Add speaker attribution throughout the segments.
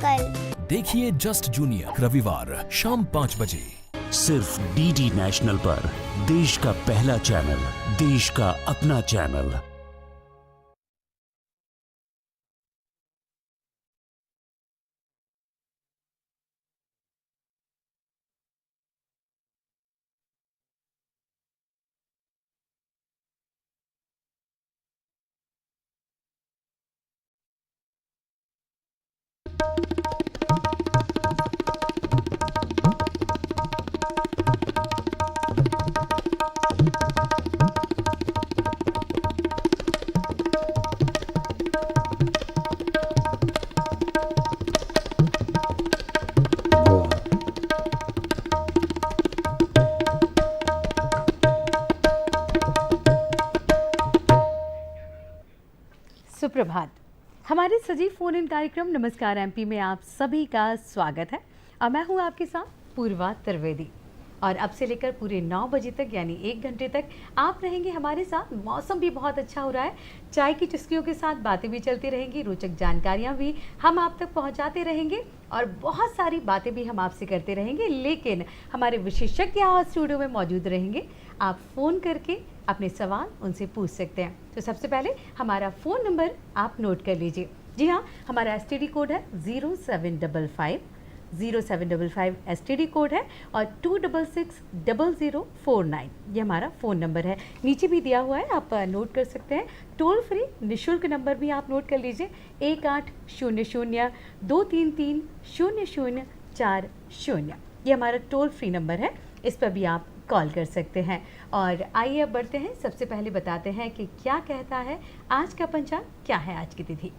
Speaker 1: कल।
Speaker 2: देखिए just junior रविवार शाम 5 बजे
Speaker 3: सिर्फ डीडी नेशनल पर। देश का पहला चैनल, देश का अपना चैनल।
Speaker 4: सुप्रभात। हमारे सजीव फोन इन कार्यक्रम नमस्कार एमपी में आप सभी का स्वागत है और मैं हूं आपके साथ पूर्वा त्रिवेदी। और अब से लेकर पूरे 9 बजे तक यानी 1 घंटे तक आप रहेंगे हमारे साथ। मौसम भी बहुत अच्छा हो रहा है, चाय की चुस्कियों के साथ बातें भी चलती रहेंगी, रोचक जानकारियां भी हम आप तक पहुंचाते रहेंगे और बहुत सारी बातें भी हम आपसे करते रहेंगे। लेकिन हमारे विशेषज्ञ आज स्टूडियो में मौजूद रहेंगे, आप फ़ोन करके अपने सवाल उनसे पूछ सकते हैं। तो सबसे पहले हमारा फ़ोन नंबर आप नोट कर लीजिए। जी हाँ, हमारा STD कोड है 0755 STD कोड है और 2660049 ये हमारा फ़ोन नंबर है। नीचे भी दिया हुआ है, आप नोट कर सकते हैं। टोल फ्री निःशुल्क नंबर भी आप नोट कर लीजिए 1800-233-0040। ये हमारा टोल फ्री नंबर है, इस पर भी आप कॉल कर सकते हैं। और आइए अब बढ़ते हैं। सबसे पहले बताते हैं कि क्या कहता है आज का पंचांग, क्या है आज की तिथि।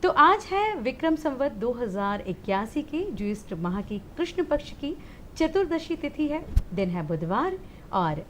Speaker 4: तो आज है विक्रम संवत 2081 की ज्येष्ठ माह की कृष्ण पक्ष की चतुर्दशी तिथि है। दिन है बुधवार और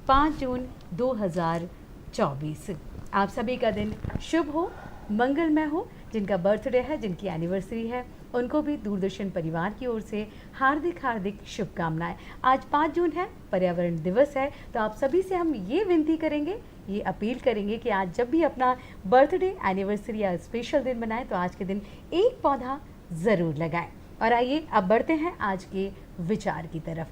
Speaker 4: 5 जून 2024। आप सभी का दिन शुभ हो, मंगलमय हो। जिनका बर्थडे है, जिनकी एनिवर्सरी है, उनको भी दूरदर्शन परिवार की ओर से हार्दिक हार्दिक शुभकामनाएं। आज 5 जून है, पर्यावरण दिवस है, तो आप सभी से हम ये विनती करेंगे, ये अपील करेंगे कि आज जब भी अपना बर्थडे, एनिवर्सरी या स्पेशल दिन मनाएं तो आज के दिन एक पौधा ज़रूर लगाएं। और आइए अब बढ़ते हैं आज के विचार की तरफ।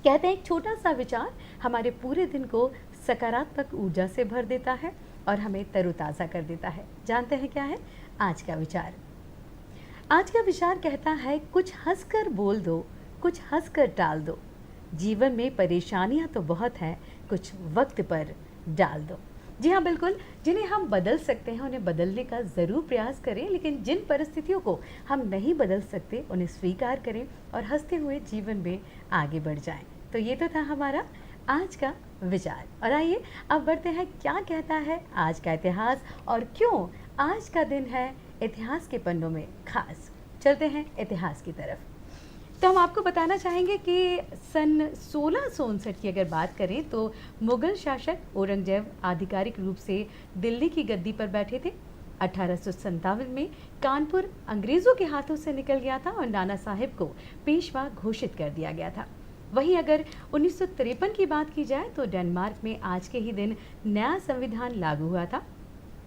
Speaker 4: कहते हैं एक छोटा सा विचार हमारे पूरे दिन को सकारात्मक ऊर्जा से भर देता है और हमें तरोताज़ा कर देता है। जानते हैं क्या है आज का विचार। आज का विचार कहता है कुछ हंसकर बोल दो, कुछ हंसकर टाल दो। जीवन में परेशानियां तो बहुत हैं, कुछ वक्त पर डाल दो। जी हाँ, बिल्कुल, जिन्हें हम बदल सकते हैं उन्हें बदलने का ज़रूर प्रयास करें, लेकिन जिन परिस्थितियों को हम नहीं बदल सकते उन्हें स्वीकार करें और हंसते हुए जीवन में आगे बढ़ जाएं। तो ये तो था हमारा आज का विचार। और आइए अब बढ़ते हैं, क्या कहता है आज का इतिहास और क्यों आज का दिन है इतिहास के पन्नों में खास। चलते हैं इतिहास की तरफ। तो हम आपको बताना चाहेंगे कि सन 1659 की अगर बात करें तो मुग़ल शासक औरंगजेब आधिकारिक रूप से दिल्ली की गद्दी पर बैठे थे। 1857 में कानपुर अंग्रेज़ों के हाथों से निकल गया था और नाना साहिब को पेशवा घोषित कर दिया गया था। वहीं अगर 1953 की बात की जाए तो डेनमार्क में आज के ही दिन नया संविधान लागू हुआ था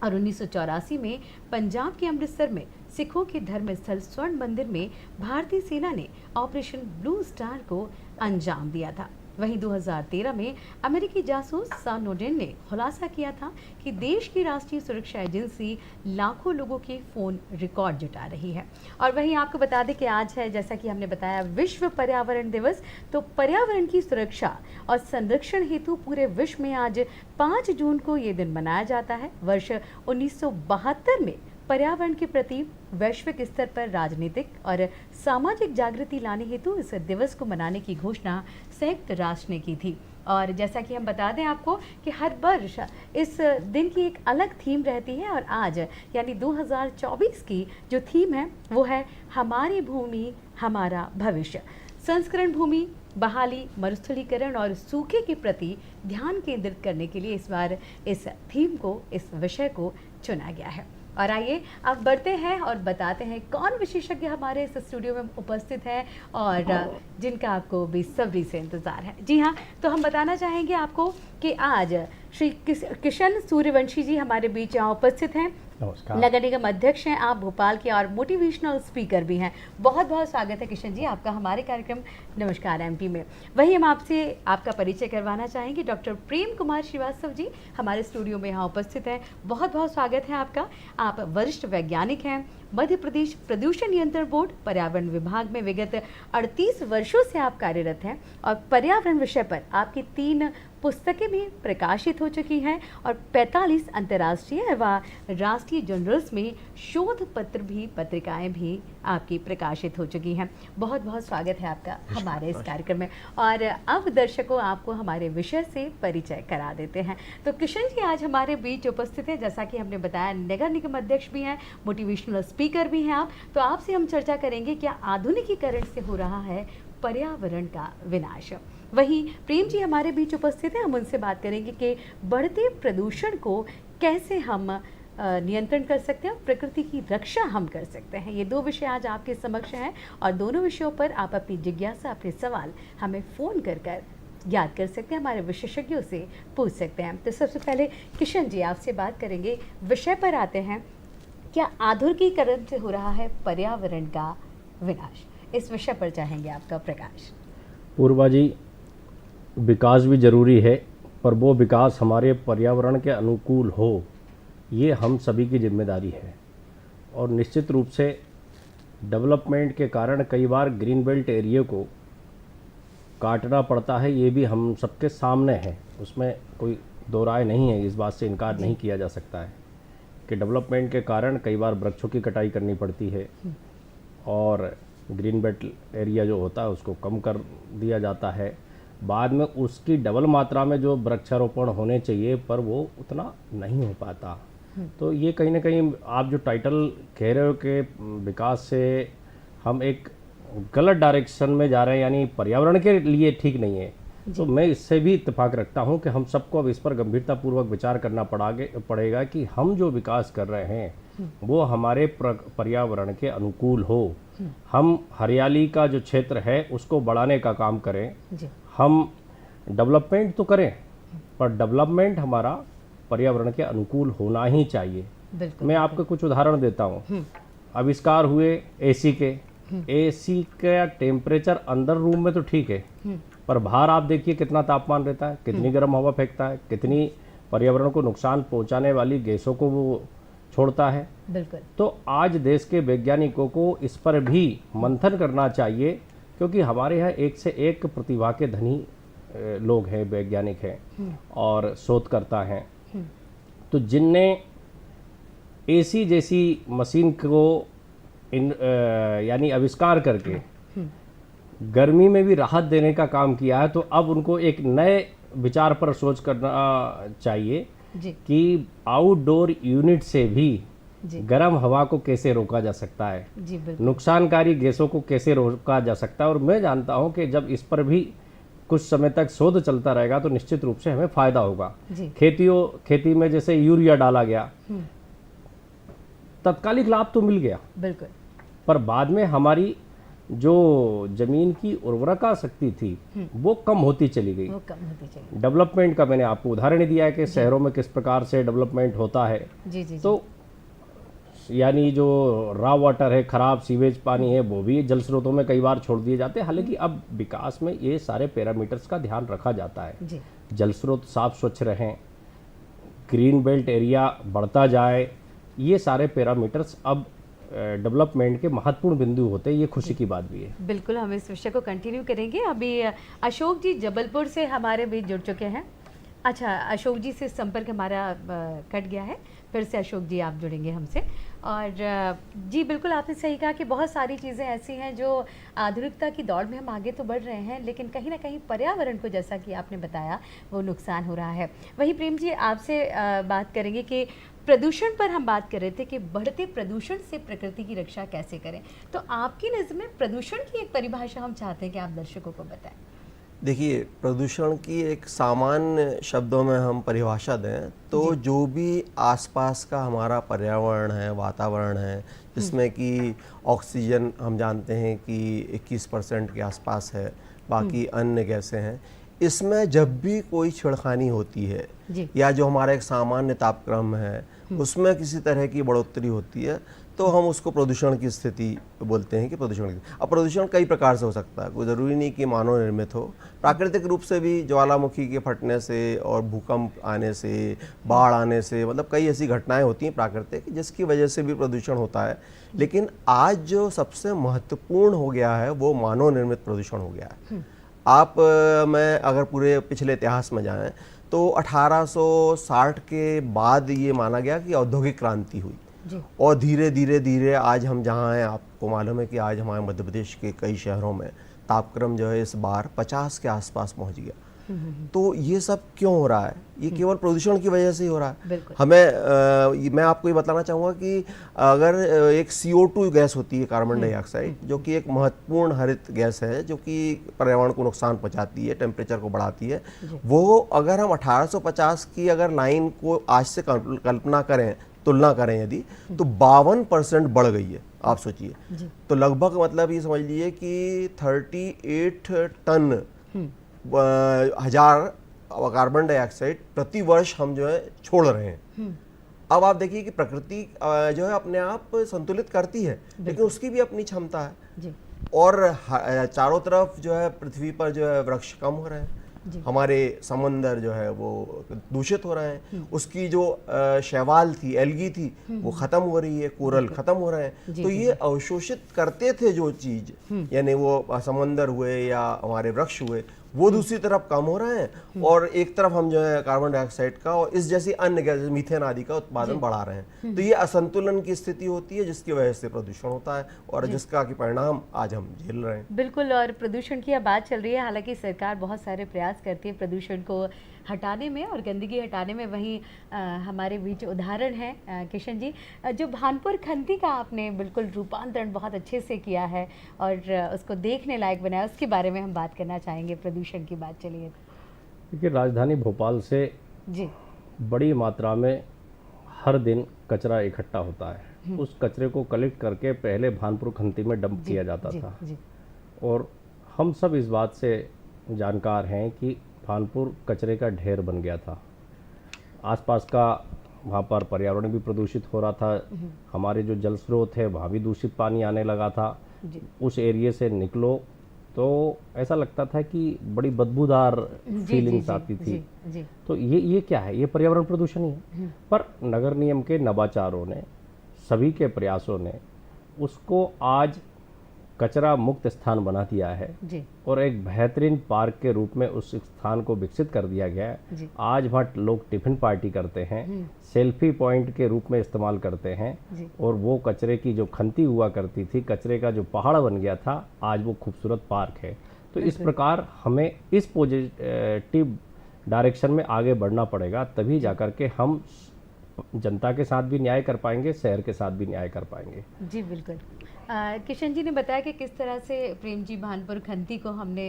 Speaker 4: और 1984 में पंजाब के अमृतसर में सिखों के धर्म स्थल स्वर्ण मंदिर में भारतीय सेना ने ऑपरेशन ब्लू स्टार को अंजाम दिया था। वहीं 2013 में अमेरिकी जासूस स्नोडेन ने खुलासा किया था कि देश की राष्ट्रीय सुरक्षा एजेंसी लाखों लोगों के फ़ोन रिकॉर्ड जुटा रही है। और वहीं आपको बता दें कि आज है, जैसा कि हमने बताया, विश्व पर्यावरण दिवस। तो पर्यावरण की सुरक्षा और संरक्षण हेतु पूरे विश्व में आज 5 जून को ये दिन मनाया जाता है। वर्ष 1972 में पर्यावरण के प्रति वैश्विक स्तर पर राजनीतिक और सामाजिक जागृति लाने हेतु इस दिवस को मनाने की घोषणा संयुक्त राष्ट्र ने की थी। और जैसा कि हम बता दें आपको कि हर वर्ष इस दिन की एक अलग थीम रहती है और आज यानी 2024 की जो थीम है वो है हमारी भूमि हमारा भविष्य। संस्करण भूमि, बहाली, मरुस्थलीकरण और सूखे के प्रति ध्यान केंद्रित करने के लिए इस बार इस थीम को, इस विषय को चुना गया है। और आइए अब बढ़ते हैं और बताते हैं कौन विशेषज्ञ हमारे इस स्टूडियो में उपस्थित है और जिनका आपको बेसब्री से इंतज़ार है। जी हाँ, तो हम बताना चाहेंगे आपको कि आज श्री किशन सूर्यवंशी जी हमारे बीच यहाँ उपस्थित हैं।
Speaker 1: नमस्कार।
Speaker 4: नगर निगम अध्यक्ष हैं आप भोपाल के और मोटिवेशनल स्पीकर भी हैं। बहुत बहुत स्वागत है किशन जी आपका हमारे कार्यक्रम नमस्कार एमपी में। वही हम आपसे आपका परिचय करवाना चाहेंगे। डॉक्टर प्रेम कुमार श्रीवास्तव जी हमारे स्टूडियो में यहाँ उपस्थित हैं। बहुत बहुत स्वागत है आपका। आप वरिष्ठ वैज्ञानिक हैं। मध्य प्रदेश प्रदूषण नियंत्रण बोर्ड पर्यावरण विभाग में विगत 38 वर्षों से आप कार्यरत हैं और पर्यावरण विषय पर आपकी 3 पुस्तकें भी प्रकाशित हो चुकी हैं और 45 अंतर्राष्ट्रीय व राष्ट्रीय जर्नल्स में शोध पत्र भी पत्रिकाएं भी आपकी प्रकाशित हो चुकी हैं। बहुत बहुत स्वागत है आपका हमारे इस कार्यक्रम में। और अब दर्शकों आपको हमारे विषय से परिचय करा देते हैं। तो किशन जी आज हमारे बीच उपस्थित हैं, जैसा कि हमने बताया नगर निगम अध्यक्ष भी हैं, मोटिवेशनल स्पीकर भी हैं आप। तो आपसे हम चर्चा करेंगे क्या आधुनिकीकरण से हो रहा है पर्यावरण का विनाश। वहीं प्रेम जी हमारे बीच उपस्थित हैं, हम उनसे बात करेंगे कि बढ़ते प्रदूषण को कैसे हम नियंत्रण कर सकते हैं और प्रकृति की रक्षा हम कर सकते हैं। ये 2 विषय आज आपके समक्ष हैं और दोनों विषयों पर आप अपनी जिज्ञासा अपने सवाल हमें फ़ोन कर याद कर सकते हैं, हमारे विशेषज्ञों से पूछ सकते हैं। तो सबसे पहले किशन जी आपसे बात करेंगे, विषय पर आते हैं। क्या आधुनिकीकरण से हो रहा है पर्यावरण का विनाश? इस विषय पर चाहेंगे आपका प्रकाश।
Speaker 1: पूर्वा जी, विकास भी ज़रूरी है पर वो विकास हमारे पर्यावरण के अनुकूल हो, ये हम सभी की जिम्मेदारी है। और निश्चित रूप से डेवलपमेंट के कारण कई बार ग्रीन बेल्ट एरिया को काटना पड़ता है, ये भी हम सबके सामने है, उसमें कोई दो राय नहीं है। इस बात से इनकार नहीं किया जा सकता है कि डेवलपमेंट के कारण कई बार वृक्षों की कटाई करनी पड़ती है और ग्रीन बेल्ट एरिया जो होता है उसको कम कर दिया जाता है। बाद में उसकी डबल मात्रा में जो वृक्षारोपण होने चाहिए पर वो उतना नहीं हो पाता। तो ये कहीं ना कहीं आप जो टाइटल कह रहे हो कि विकास से हम एक गलत डायरेक्शन में जा रहे हैं, यानी पर्यावरण के लिए ठीक नहीं है। तो मैं इससे भी इत्तेफाक रखता हूं कि हम सबको अब इस पर गंभीरतापूर्वक विचार करना पड़ेगा कि हम जो विकास कर रहे हैं वो हमारे पर्यावरण के अनुकूल हो। हम हरियाली का जो क्षेत्र है उसको बढ़ाने का काम करें। हम डेवलपमेंट तो करें पर डेवलपमेंट हमारा पर्यावरण के अनुकूल होना ही चाहिए। मैं आपको कुछ उदाहरण देता हूँ। आविष्कार हुए एसी के, एसी का टेम्परेचर अंदर रूम में तो ठीक है पर बाहर आप देखिए कितना तापमान रहता है, कितनी गर्म हवा फेंकता है, कितनी पर्यावरण को नुकसान पहुंचाने वाली गैसों को वो छोड़ता है।
Speaker 4: बिल्कुल।
Speaker 1: तो आज देश के वैज्ञानिकों को इस पर भी मंथन करना चाहिए क्योंकि हमारे यहाँ एक से एक प्रतिभा के धनी लोग हैं, वैज्ञानिक हैं और शोधकर्ता हैं। तो जिनने एसी जैसी मशीन को यानी आविष्कार करके गर्मी में भी राहत देने का काम किया है, तो अब उनको एक नए विचार पर सोच करना चाहिए कि आउटडोर यूनिट से भी गर्म हवा को कैसे रोका जा सकता है, नुकसानकारी गैसों को कैसे रोका जा सकता है। और मैं जानता हूं कि जब इस पर भी कुछ समय तक शोध चलता रहेगा तो निश्चित रूप से हमें फायदा होगा। खेती में जैसे यूरिया डाला गया, तत्कालिक लाभ तो मिल गया, बिल्कुल, पर बाद में हमारी जो जमीन की उर्वरता शक्ति थी वो कम होती चली गई। डेवलपमेंट का मैंने आपको उदाहरण दिया है कि शहरों में किस प्रकार से डेवलपमेंट होता है। तो यानी जो रॉ वाटर है, खराब सीवेज पानी है, वो भी जल स्रोतों में कई बार छोड़ दिए जाते हैं। हालांकि अब विकास में ये सारे पैरामीटर्स का ध्यान रखा जाता है। जल स्रोत साफ स्वच्छ रहें, ग्रीन बेल्ट एरिया बढ़ता जाए, ये सारे पैरामीटर्स अब डेवलपमेंट के महत्वपूर्ण बिंदु होते हैं। ये खुशी की बात भी है।
Speaker 4: बिल्कुल, हम इस विषय को कंटिन्यू करेंगे। अभी अशोक जी जबलपुर से हमारे बीच जुड़ चुके हैं। अच्छा, अशोक जी से संपर्क हमारा कट गया है, फिर से अशोक जी आप जुड़ेंगे हमसे। और जी बिल्कुल, आपने सही कहा कि बहुत सारी चीज़ें ऐसी हैं जो आधुनिकता की दौड़ में हम आगे तो बढ़ रहे हैं, लेकिन कहीं ना कहीं पर्यावरण को, जैसा कि आपने बताया, वो नुकसान हो रहा है। वही प्रेम जी आपसे बात करेंगे कि प्रदूषण पर हम बात कर रहे थे कि बढ़ते प्रदूषण से प्रकृति की रक्षा कैसे करें। तो आपकी नज़र में प्रदूषण की एक परिभाषा हम चाहते हैं कि आप दर्शकों को बताएं।
Speaker 5: देखिए, प्रदूषण की एक सामान्य शब्दों में हम परिभाषा दें तो जो भी आसपास का हमारा पर्यावरण है, वातावरण है, जिसमें कि ऑक्सीजन हम जानते हैं कि 21% के आसपास है, बाकी अन्य गैसें हैं, इसमें जब भी कोई छेड़खानी होती है
Speaker 4: जी।
Speaker 5: या जो हमारा एक सामान्य तापक्रम है उसमें किसी तरह की बढ़ोतरी होती है तो हम उसको प्रदूषण की स्थिति बोलते हैं कि प्रदूषण की। अब प्रदूषण कई प्रकार से हो सकता है, कोई ज़रूरी नहीं कि मानव निर्मित हो, प्राकृतिक रूप से भी ज्वालामुखी के फटने से और भूकंप आने से, बाढ़ आने से, मतलब कई ऐसी घटनाएं होती हैं प्राकृतिक जिसकी वजह से भी प्रदूषण होता है। लेकिन आज जो सबसे महत्वपूर्ण हो गया है वो मानव निर्मित प्रदूषण हो गया है। आप मैं अगर पूरे पिछले इतिहास में जाएं तो 1860 के बाद ये माना गया कि औद्योगिक क्रांति हुई
Speaker 4: जी।
Speaker 5: और धीरे धीरे धीरे आज हम जहाँ हैं, आपको मालूम है कि आज हमारे मध्य प्रदेश के कई शहरों में तापक्रम जो है इस बार 50 के आसपास पहुँच गया। तो ये सब क्यों हो रहा है? ये केवल प्रदूषण की वजह से ही हो रहा है। हमें मैं आपको ये बताना चाहूँगा कि अगर एक CO2 गैस होती है, कार्बन डाइऑक्साइड, जो कि एक महत्वपूर्ण हरित गैस है जो कि पर्यावरण को नुकसान पहुँचाती है, टेम्परेचर को बढ़ाती है, वो अगर हम 1850 की अगर लाइन को आज से कल्पना करें, तुलना करें यदि, तो 52% बढ़ गई है। आप सोचिए, तो लगभग मतलब ये समझ लीजिए कि 38 टन हजार कार्बन डाइऑक्साइड प्रति वर्ष हम जो है छोड़ रहे हैं। अब आप देखिए कि प्रकृति जो है अपने आप संतुलित करती है, लेकिन उसकी भी अपनी क्षमता है
Speaker 4: जी।
Speaker 5: और चारों तरफ जो है पृथ्वी पर जो है वृक्ष कम हो रहे हैं, हमारे समंदर जो है वो दूषित हो रहे हैं, उसकी जो शैवाल थी, एल्गी थी, वो खत्म हो रही है, कोरल खत्म हो रहे हैं। तो ये अवशोषित करते थे जो चीज, यानी वो समंदर हुए या हमारे वृक्ष हुए, वो दूसरी तरफ कम हो रहे हैं और एक तरफ हम जो है कार्बन डाइऑक्साइड का और इस जैसी अन्य गैस मीथेन आदि का उत्पादन बढ़ा रहे हैं। तो ये असंतुलन की स्थिति होती है जिसकी वजह से प्रदूषण होता है और जिसका कि परिणाम आज हम झेल रहे हैं।
Speaker 4: बिल्कुल, और प्रदूषण की अब बात चल रही है, हालांकि सरकार बहुत सारे प्रयास करती है प्रदूषण को हटाने में और गंदगी हटाने में। वहीं हमारे बीच उदाहरण है किशन जी, जो भानपुर खंती का आपने बिल्कुल रूपांतरण बहुत अच्छे से किया है और उसको देखने लायक बनाया, उसके बारे में हम बात करना चाहेंगे। प्रदूषण की बात चलिए।
Speaker 1: देखिए, राजधानी भोपाल से
Speaker 4: जी
Speaker 1: बड़ी मात्रा में हर दिन कचरा इकट्ठा होता है। उस कचरे को कलेक्ट करके पहले भानपुर खंती में डंप किया जाता था। और हम सब इस बात से जानकार हैं कि भानपुर कचरे का ढेर बन गया था। आसपास का वहाँ पर पर्यावरण भी प्रदूषित हो रहा था, हमारे जो जल स्रोत है वहाँ भी दूषित पानी आने लगा था। उस एरिया से निकलो तो ऐसा लगता था कि बड़ी बदबूदार फीलिंग्स आती थी। तो ये क्या है? ये पर्यावरण प्रदूषण ही है। पर नगर निगम के नवाचारों ने, सभी के प्रयासों ने उसको आज कचरा मुक्त स्थान बना दिया है और एक बेहतरीन पार्क के रूप में उस स्थान को विकसित कर दिया गया है। आज वहाँ लोग टिफिन पार्टी करते हैं, सेल्फी पॉइंट के रूप में इस्तेमाल करते हैं और वो कचरे की जो खंती हुआ करती थी, कचरे का जो पहाड़ बन गया था, आज वो खूबसूरत पार्क है। तो इस प्रकार हमें इस पॉजिटिव डायरेक्शन में आगे बढ़ना पड़ेगा, तभी जाकर के हम जनता के साथ भी न्याय कर पाएंगे, शहर के साथ भी न्याय कर पाएंगे।
Speaker 4: जी बिल्कुल। किशन जी ने बताया कि किस तरह से प्रेम जी भानपुर खंती को हमने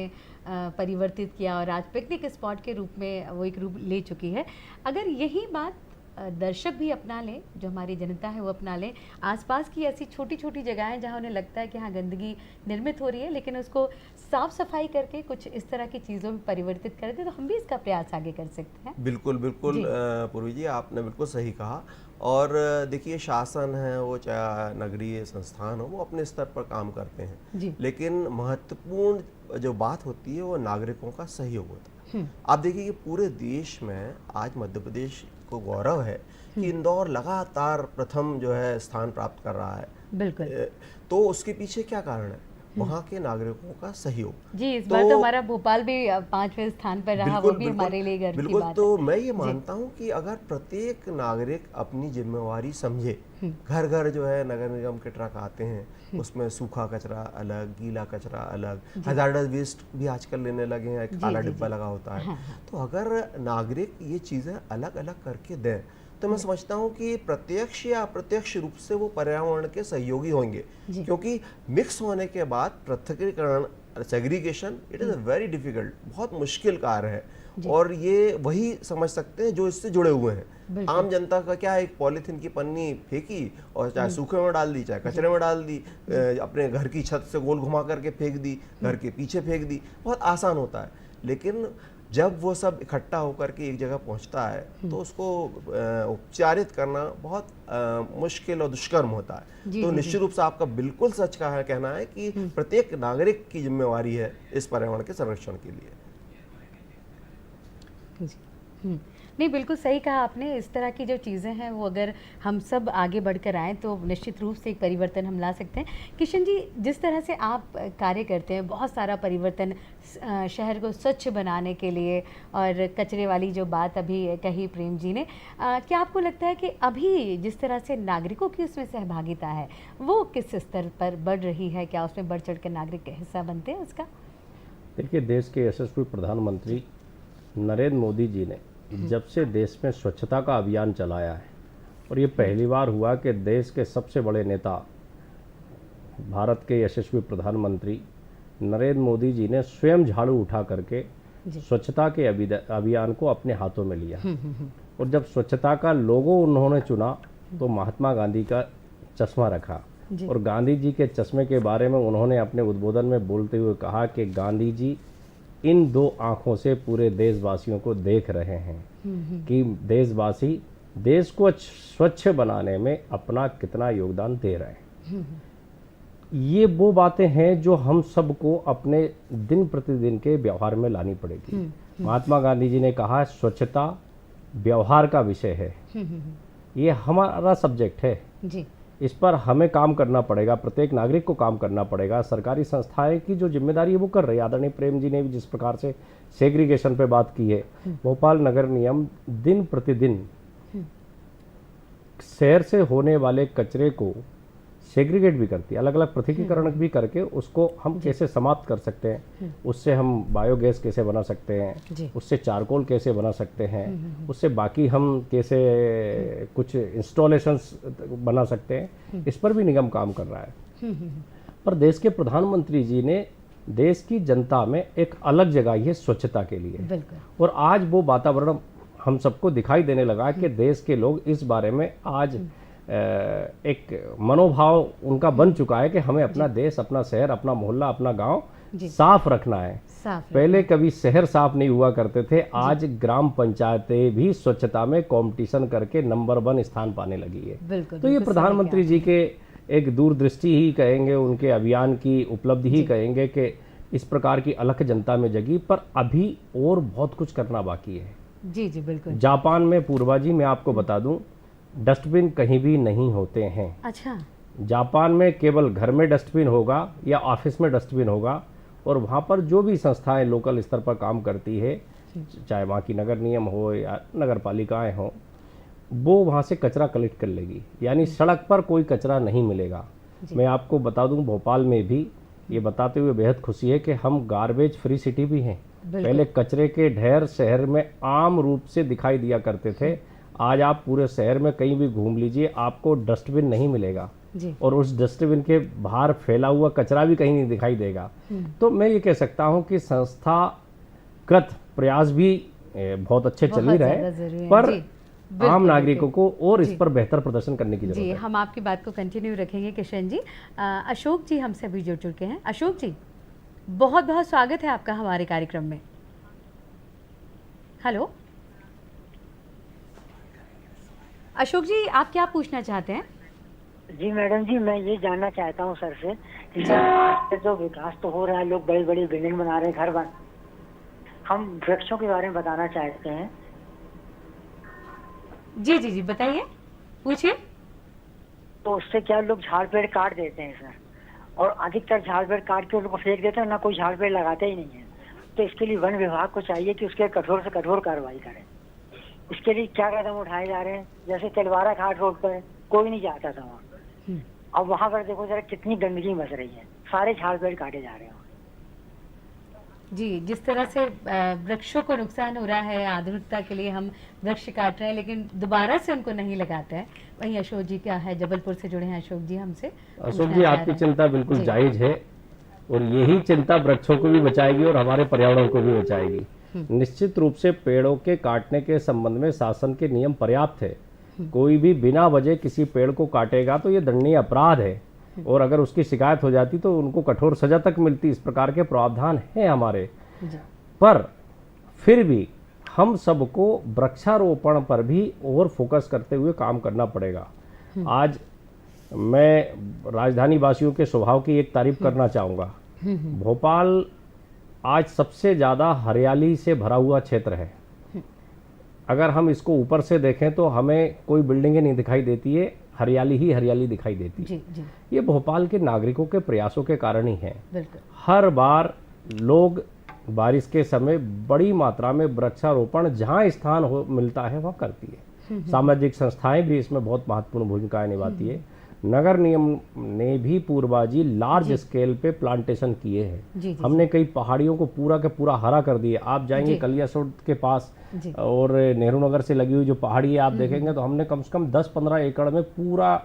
Speaker 4: परिवर्तित किया और आज पिकनिक स्पॉट के रूप में वो एक रूप ले चुकी है। अगर यही बात दर्शक भी अपना लें, जो हमारी जनता है वो अपना लें, आसपास की ऐसी छोटी छोटी जगहें जहाँ उन्हें लगता है कि हाँ गंदगी निर्मित हो रही है, लेकिन उसको साफ सफाई करके कुछ इस तरह की चीज़ों में परिवर्तित कर दे, तो हम भी इसका प्रयास आगे कर सकते हैं।
Speaker 5: बिल्कुल बिल्कुल पूर्वी जी, आपने बिल्कुल सही कहा। और देखिए, शासन है वो चाहे नगरीय संस्थान हो, वो अपने स्तर पर काम करते हैं, लेकिन महत्वपूर्ण जो बात होती है वो नागरिकों का सहयोग होता है। आप देखिए कि पूरे देश में आज मध्य प्रदेश को गौरव है कि इंदौर लगातार प्रथम जो है स्थान प्राप्त कर रहा है। बिल्कुल। तो उसके पीछे क्या कारण है? वहाँ के नागरिकों का सहयोग।
Speaker 4: जी, इस बार तो हमारा भोपाल भी 5वें स्थान पर रहा, वो भी हमारे लिए गर्व की बात है।
Speaker 5: तो मैं ये मानता हूँ कि अगर प्रत्येक नागरिक अपनी जिम्मेवारी समझे, घर घर जो है नगर निगम के ट्रक आते हैं, उसमें सूखा कचरा अलग, गीला कचरा अलग, हजार्डस वेस्ट भी आजकल लेने लगे हैं, एक काला डिब्बा लगा होता है। तो अगर नागरिक ये चीज़ें अलग अलग करके दें तो मैं समझता हूँ कि प्रत्यक्ष या अप्रत्यक्ष रूप से वो पर्यावरण के सहयोगी होंगे, क्योंकि मिक्स होने के बाद पृथक्करण, segregation, it is a very difficult, बहुत मुश्किल कार्य है। और ये वही समझ सकते हैं जो इससे जुड़े हुए हैं। आम जनता का क्या है, एक पॉलीथीन की पन्नी फेंकी और चाहे सूखे में डाल दी, चाहे कचरे में डाल दी, अपने घर की छत से गोल घुमा करके फेंक दी, घर के पीछे फेंक दी, बहुत आसान होता है। लेकिन जब वो सब इकट्ठा होकर के एक जगह पहुंचता है तो उसको उपचारित करना बहुत मुश्किल और दुष्कर्म होता है। तो निश्चित रूप से आपका बिल्कुल सच का है कहना है कि प्रत्येक नागरिक की जिम्मेवारी है इस पर्यावरण के संरक्षण के लिए।
Speaker 4: नहीं, बिल्कुल सही कहा आपने। इस तरह की जो चीज़ें हैं वो अगर हम सब आगे बढ़कर आएँ तो निश्चित रूप से एक परिवर्तन हम ला सकते हैं। किशन जी, जिस तरह से आप कार्य करते हैं, बहुत सारा परिवर्तन शहर को स्वच्छ बनाने के लिए, और कचरे वाली जो बात अभी कही प्रेम जी ने, क्या आपको लगता है कि अभी जिस तरह से नागरिकों की उसमें सहभागिता है वो किस स्तर पर बढ़ रही है? क्या उसमें बढ़ चढ़ कर नागरिक हिस्सा बनते हैं उसका?
Speaker 1: देखिए, देश के यशस्वी प्रधानमंत्री नरेंद्र मोदी जी ने जब से देश में स्वच्छता का अभियान चलाया है, और ये पहली बार हुआ कि देश के सबसे बड़े नेता, भारत के यशस्वी प्रधानमंत्री नरेंद्र मोदी जी ने स्वयं झाड़ू उठा करके स्वच्छता के अभियान को अपने हाथों में लिया। और जब स्वच्छता का लोगो उन्होंने चुना तो महात्मा गांधी का चश्मा रखा, और गांधी जी के चश्मे के बारे में उन्होंने अपने उद्बोधन में बोलते हुए कहा कि गांधी जी इन दो आँखों से पूरे देशवासियों को देख रहे हैं कि देशवासी देश को स्वच्छ बनाने में अपना कितना योगदान दे रहे हैं। ये वो बातें हैं जो हम सबको अपने दिन प्रतिदिन के व्यवहार में लानी पड़ेगी। महात्मा गांधी जी ने कहा, स्वच्छता व्यवहार का विषय है, ये हमारा सब्जेक्ट है जी। इस पर हमें काम करना पड़ेगा, प्रत्येक नागरिक को काम करना पड़ेगा। सरकारी संस्थाएं की जो जिम्मेदारी है वो कर रही है। आदरणीय प्रेम जी ने भी जिस प्रकार से सेग्रीगेशन पे बात की है, भोपाल नगर निगम दिन प्रतिदिन शहर से होने वाले कचरे को सेग्रीगेट भी करती है, अलग अलग पृथकीकरण भी करके उसको हम कैसे समाप्त कर सकते हैं, उससे हम बायोगैस कैसे बना सकते हैं, उससे चारकोल कैसे बना सकते हैं, उससे बाकी हम कैसे कुछ इंस्टॉलेशंस बना सकते हैं, इस पर भी निगम काम कर रहा है। पर देश के प्रधानमंत्री जी ने देश की जनता में एक अलग जगह है स्वच्छता के लिए, और आज वो वातावरण हम सबको दिखाई देने लगा कि देश के लोग इस बारे में आज एक मनोभाव उनका बन चुका है कि हमें अपना देश, अपना शहर, अपना मोहल्ला, अपना गांव साफ रखना है। पहले कभी शहर साफ नहीं हुआ करते थे, आज ग्राम पंचायतें भी स्वच्छता में कंपटीशन करके नंबर 1 स्थान पाने लगी है। तो ये प्रधानमंत्री जी के एक दूरदृष्टि ही कहेंगे, उनके अभियान की उपलब्धि ही कहेंगे कि इस प्रकार की अलख जनता में जगी। पर अभी और बहुत कुछ करना बाकी है।
Speaker 4: जी जी बिल्कुल।
Speaker 1: जापान में, पूर्वा जी मैं आपको बता दूं, डस्टबिन कहीं भी नहीं होते हैं।
Speaker 4: अच्छा।
Speaker 1: जापान में केवल घर में डस्टबिन होगा या ऑफिस में डस्टबिन होगा, और वहाँ पर जो भी संस्थाएं लोकल स्तर पर काम करती है, चाहे वहाँ की नगर निगम हो या नगर पालिकाएँ हों, वो वहाँ से कचरा कलेक्ट कर लेगी, यानी सड़क पर कोई कचरा नहीं मिलेगा। मैं आपको बता दूं, भोपाल में भी ये बताते हुए बेहद खुशी है कि हम गार्बेज फ्री सिटी भी हैं। पहले कचरे के ढेर शहर में आम रूप से दिखाई दिया करते थे, आज आप पूरे शहर में कहीं भी घूम लीजिए, आपको डस्टबिन नहीं मिलेगा और उस डस्टबिन के बाहर फैला हुआ कचरा भी कहीं नहीं दिखाई देगा। तो मैं ये कह सकता हूँ कि संस्थागत प्रयास भी बहुत अच्छे चल ही रहे, पर आम नागरिकों को और इस पर बेहतर प्रदर्शन करने की जरूरत है।
Speaker 4: हम आपकी बात को कंटिन्यू रखेंगे किशन जी। अशोक जी हमसे भी जुड़ चुके हैं। अशोक जी, बहुत बहुत स्वागत है आपका हमारे कार्यक्रम में। हेलो अशोक जी, आप क्या पूछना चाहते हैं?
Speaker 6: जी मैडम जी, मैं ये जानना चाहता हूँ सर से कि सर जो विकास तो हो रहा है, लोग बड़ी बड़ी बिल्डिंग बना रहे हैं, घर बन, हम वृक्षों के बारे में बताना चाहते हैं।
Speaker 4: जी जी जी बताइए, पूछिए।
Speaker 6: तो उससे क्या लोग झाड़ पेड़ काट देते हैं सर, और अधिकतर झाड़ पेड़ काट के उनको फेंक देते हैं, ना कोई झाड़ पेड़ लगाते ही नहीं है। तो इसके लिए वन विभाग को चाहिए कि उसके कठोर से कठोर कार्रवाई करें। इसके लिए क्या कदम उठाए जा रहे हैं? जैसे तिलवारा घाट रोड पर कोई नहीं जाता था वहाँ, अब वहाँ पर देखो जरा कितनी गंदगी मच रही है, सारे झाड़ पेड़ काटे जा रहे हैं।
Speaker 4: जी, जिस तरह से वृक्षों को नुकसान हो रहा है, आधुनिकता के लिए हम वृक्ष काट रहे हैं लेकिन दोबारा से उनको नहीं लगाते हैं। वहीं अशोक जी क्या है, जबलपुर से जुड़े हैं अशोक जी हमसे।
Speaker 1: अशोक जी, आपकी चिंता बिल्कुल जायज है, और यही चिंता वृक्षों को भी बचाएगी और हमारे पर्यावरण को भी बचाएगी। निश्चित रूप से पेड़ों के काटने के संबंध में शासन के नियम पर्याप्त है। कोई भी बिना वजह किसी पेड़ को काटेगा तो ये दंडनीय अपराध है, और अगर उसकी शिकायत हो जाती तो उनको कठोर सजा तक मिलती। इस प्रकार के प्रावधान हैं हमारे। पर फिर भी हम सबको वृक्षारोपण पर भी और फोकस करते हुए काम करना पड़ेगा। आज मैं राजधानी वासियों के स्वभाव की एक तारीफ करना चाहूँगा। भोपाल आज सबसे ज़्यादा हरियाली से भरा हुआ क्षेत्र है। अगर हम इसको ऊपर से देखें तो हमें कोई बिल्डिंगें नहीं दिखाई देती है, हरियाली ही हरियाली दिखाई देती है।
Speaker 4: जी जी
Speaker 1: ये भोपाल के नागरिकों के प्रयासों के कारण ही है।
Speaker 4: बिल्कुल।
Speaker 1: हर बार लोग बारिश के समय बड़ी मात्रा में वृक्षारोपण जहाँ स्थान हो मिलता है वह करती है। सामाजिक संस्थाएं भी इसमें बहुत महत्वपूर्ण भूमिकाएं निभाती है। नगर निगम ने भी पूर्वाजी लार्ज स्केल पे प्लांटेशन किए हैं।
Speaker 4: जी, जी,
Speaker 1: हमने कई पहाड़ियों को पूरा के पूरा हरा कर दिया। आप जाएंगे कलियासोट के पास
Speaker 4: जी।
Speaker 1: और नेहरू नगर से लगी हुई जो पहाड़ी है आप देखेंगे तो हमने कम से कम 10-15 एकड़ में पूरा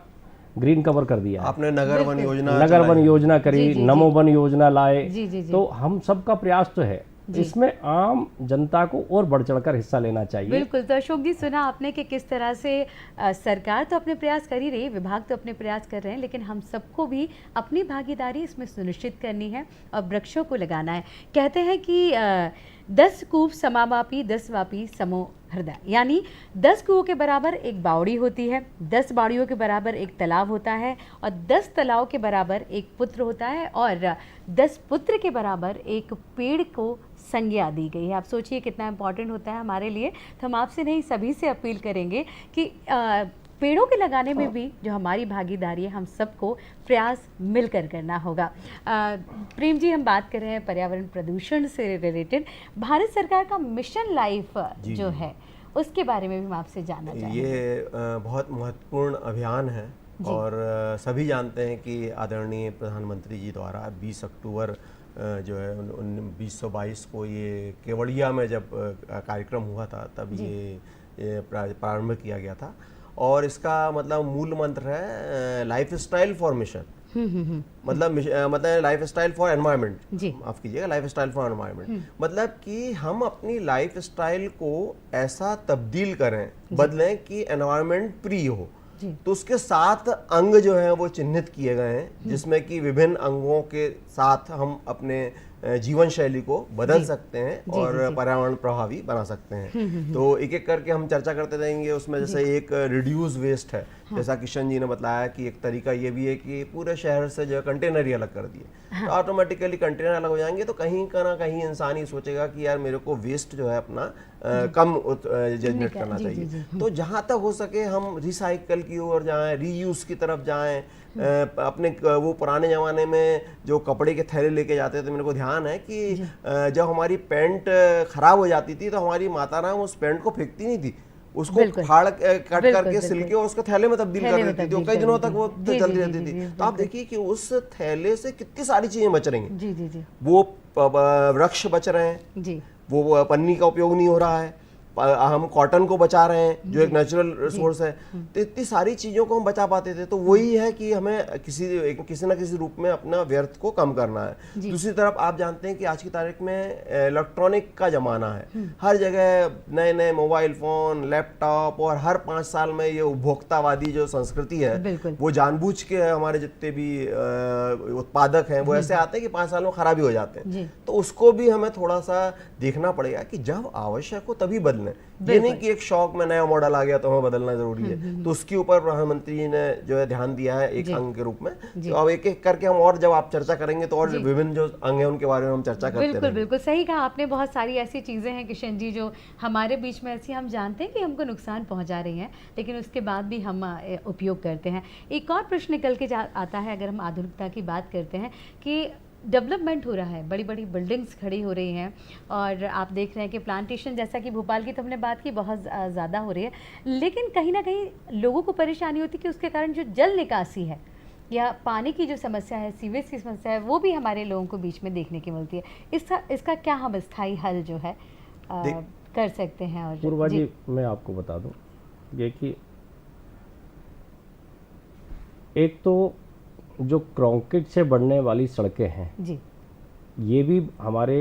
Speaker 1: ग्रीन कवर कर दिया।
Speaker 5: आपने नगर वन योजना
Speaker 1: नगर वन योजना करी,
Speaker 4: जी, जी,
Speaker 1: नमो वन योजना लाए।
Speaker 4: जी, जी, जी।
Speaker 1: तो हम सबका प्रयास तो है, इसमें आम जनता को और बढ़ चढ़कर हिस्सा लेना चाहिए।
Speaker 4: बिल्कुल। तो अशोक जी, सुना आपने कि किस तरह से सरकार तो अपने प्रयास कर ही रही है, विभाग तो अपने प्रयास कर रहे हैं, लेकिन हम सबको भी अपनी भागीदारी इसमें सुनिश्चित करनी है और वृक्षों को लगाना है। कहते हैं कि 10 कूप समावापी 10 वापी समो हृदय, यानी 10 कुओं के बराबर एक बावड़ी होती है, 10 बावड़ियों के बराबर एक तालाब होता है और 10 तालाब के बराबर एक पुत्र होता है और 10 पुत्र के बराबर एक पेड़ को संज्ञा दी गई है। आप सोचिए कितना इम्पोर्टेंट होता है हमारे लिए। तो हम आपसे नहीं, सभी से अपील करेंगे कि पेड़ों के लगाने में भी जो हमारी भागीदारी है हम सबको प्रयास मिलकर करना होगा। प्रेम जी, हम बात कर रहे हैं पर्यावरण प्रदूषण से रिलेटेड। भारत सरकार का मिशन लाइफ जो है उसके बारे में भी हम आपसे जानना चाहेंगे।
Speaker 5: ये बहुत महत्वपूर्ण अभियान है और सभी जानते हैं कि आदरणीय प्रधानमंत्री जी द्वारा 20 अक्टूबर जो है 2022 को ये केवड़िया में जब कार्यक्रम हुआ था तब ये प्रारंभ किया गया था और इसका मतलब मूल मंत्र है लाइफ स्टाइल फॉर मिशन। मतलब लाइफ स्टाइल फॉर एनवायरनमेंट, माफ कीजिएगा, लाइफ स्टाइल फॉर एनवायरनमेंट। मतलब कि हम अपनी लाइफ स्टाइल को ऐसा तब्दील करें, बदलें कि एनवायरनमेंट प्री हो। तो उसके 7 अंग जो हैं वो चिन्हित किए गए हैं, जिसमें कि विभिन्न अंगों के साथ हम अपने जीवन शैली को बदल सकते हैं और पर्यावरण प्रभावी बना सकते हैं। तो एक एक करके हम चर्चा करते रहेंगे उसमें। जैसे एक रिड्यूस वेस्ट है, जैसा किशन जी ने बताया कि एक तरीका ये भी है कि पूरे शहर से जो कंटेनर ही अलग कर दिए तो ऑटोमेटिकली कंटेनर अलग हो जाएंगे। तो कहीं का ना कहीं इंसान ही सोचेगा कि यार मेरे को वेस्ट जो है अपना कम जनरेट करना चाहिए। तो जहाँ तक हो सके हम रिसाइकल की ओर जाएं, रीयूज की तरफ जाएं। अपने वो पुराने ज़माने में जो कपड़े के थैले लेके जाते थे, तो मेरे को ध्यान है कि जब हमारी पैंट खराब हो जाती थी तो हमारी माता राम उस पैंट को फेंकती नहीं थी, उसको फाड़ कट करके सिलके और उसको थैले में तब्दील कर देती थी। कई दिनों तक वो चलती रहती थी। तो आप देखिए कि उस थैले से कितनी सारी चीजें बच रही हैं। वो वृक्ष बच रहे हैं, वो पन्नी का उपयोग नहीं हो रहा है, हम कॉटन को बचा रहे हैं जो एक नेचुरल रिसोर्स है। तो इतनी सारी चीज़ों को हम बचा पाते थे। तो वही है कि हमें किसी ना किसी रूप में अपना व्यर्थ को कम करना है। दूसरी तरफ आप जानते हैं कि आज की तारीख में इलेक्ट्रॉनिक का ज़माना है। हर जगह नए नए मोबाइल फ़ोन, लैपटॉप और हर 5 साल में ये उपभोक्तावादी जो संस्कृति है वो जानबूझ के हमारे जितने भी उत्पादक हैं वो ऐसे आते हैं कि 5 साल में खराबी हो जाते हैं। तो उसको भी हमें थोड़ा सा देखना पड़ेगा कि जब आवश्यक हो तभी बदलें। ये नहीं कि एक शौक में नया मॉडल आ गया तो हमें बदलना जरूरी है। तो उसके ऊपर प्रधानमंत्री जी ने जो है ध्यान दिया है एक अंग के रूप में। तो अब एक एक करके हम और जब आप चर्चा करेंगे तो और विभिन्न जो अंग है उनके बारे में हम चर्चा करते हैं।
Speaker 4: बिल्कुल सही कहा आपने। बहुत सारी ऐसी चीजें हैं किशन जी जो हमारे बीच में ऐसी हम जानते हैं कि हमको नुकसान पहुंचा रही हैं, लेकिन उसके बाद भी हम उपयोग करते हैं। एक और प्रश्न निकल के आता है अगर हम आधुनिकता की बात करते हैं कि डेवलपमेंट हो रहा है, बड़ी बड़ी बिल्डिंग्स खड़ी हो रही हैं और आप देख रहे हैं कि प्लांटेशन जैसा कि भोपाल की तो हमने बात की बहुत ज़्यादा हो रही है, लेकिन कहीं ना कहीं लोगों को परेशानी होती है कि उसके कारण जो जल निकासी है या पानी की जो समस्या है, सीवेज की समस्या है, वो भी हमारे लोगों को बीच में देखने की मिलती है। इसका क्या हम स्थायी हल जो है कर सकते हैं? और
Speaker 1: पूर्वा जी मैं आपको बता दूं ये कि एक तो जो कंक्रीट से बनने वाली सड़कें हैं ये भी हमारे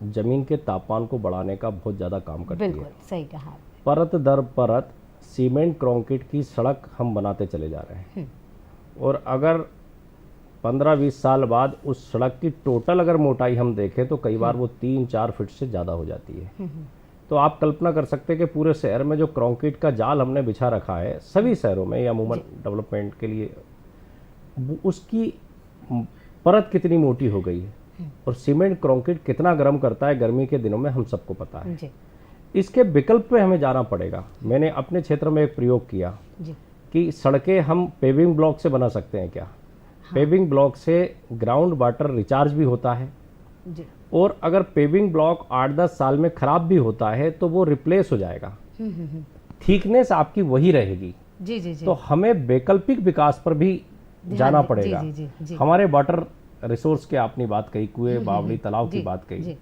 Speaker 1: ज़मीन के तापमान को बढ़ाने का बहुत ज़्यादा काम करती है।
Speaker 4: बिल्कुल सही कहा।
Speaker 1: परत दर परत सीमेंट कंक्रीट की सड़क हम बनाते चले जा रहे हैं और अगर 15-20 साल बाद उस सड़क की टोटल अगर मोटाई हम देखें तो कई बार वो 3-4 फीट से ज़्यादा हो जाती है। तो आप कल्पना कर सकते हैं कि पूरे शहर में जो कंक्रीट का जाल हमने बिछा रखा है सभी शहरों में या अमूमन डेवलपमेंट के लिए, उसकी परत कितनी मोटी हो गई है और सीमेंट कंक्रीट कितना गर्म करता है गर्मी के दिनों में हम सबको पता है।
Speaker 4: जी
Speaker 1: इसके विकल्प पे हमें जाना पड़ेगा। मैंने अपने क्षेत्र में एक प्रयोग किया
Speaker 4: जी
Speaker 1: कि सड़कें हम पेविंग ब्लॉक से बना सकते हैं क्या। पेविंग ब्लॉक से ग्राउंड वाटर रिचार्ज भी होता है
Speaker 4: जी
Speaker 1: और अगर पेविंग ब्लॉक 8-10 साल में खराब भी होता है तो वो रिप्लेस हो जाएगा, थिकनेस आपकी वही रहेगी।
Speaker 4: जी जी जी
Speaker 1: तो हमें वैकल्पिक विकास पर भी जाना
Speaker 4: जी,
Speaker 1: पड़ेगा।
Speaker 4: जी, जी, जी।
Speaker 1: हमारे वाटर रिसोर्स की आपने बात कही, कुएं, बावड़ी, तालाब की बात कही।
Speaker 4: जी।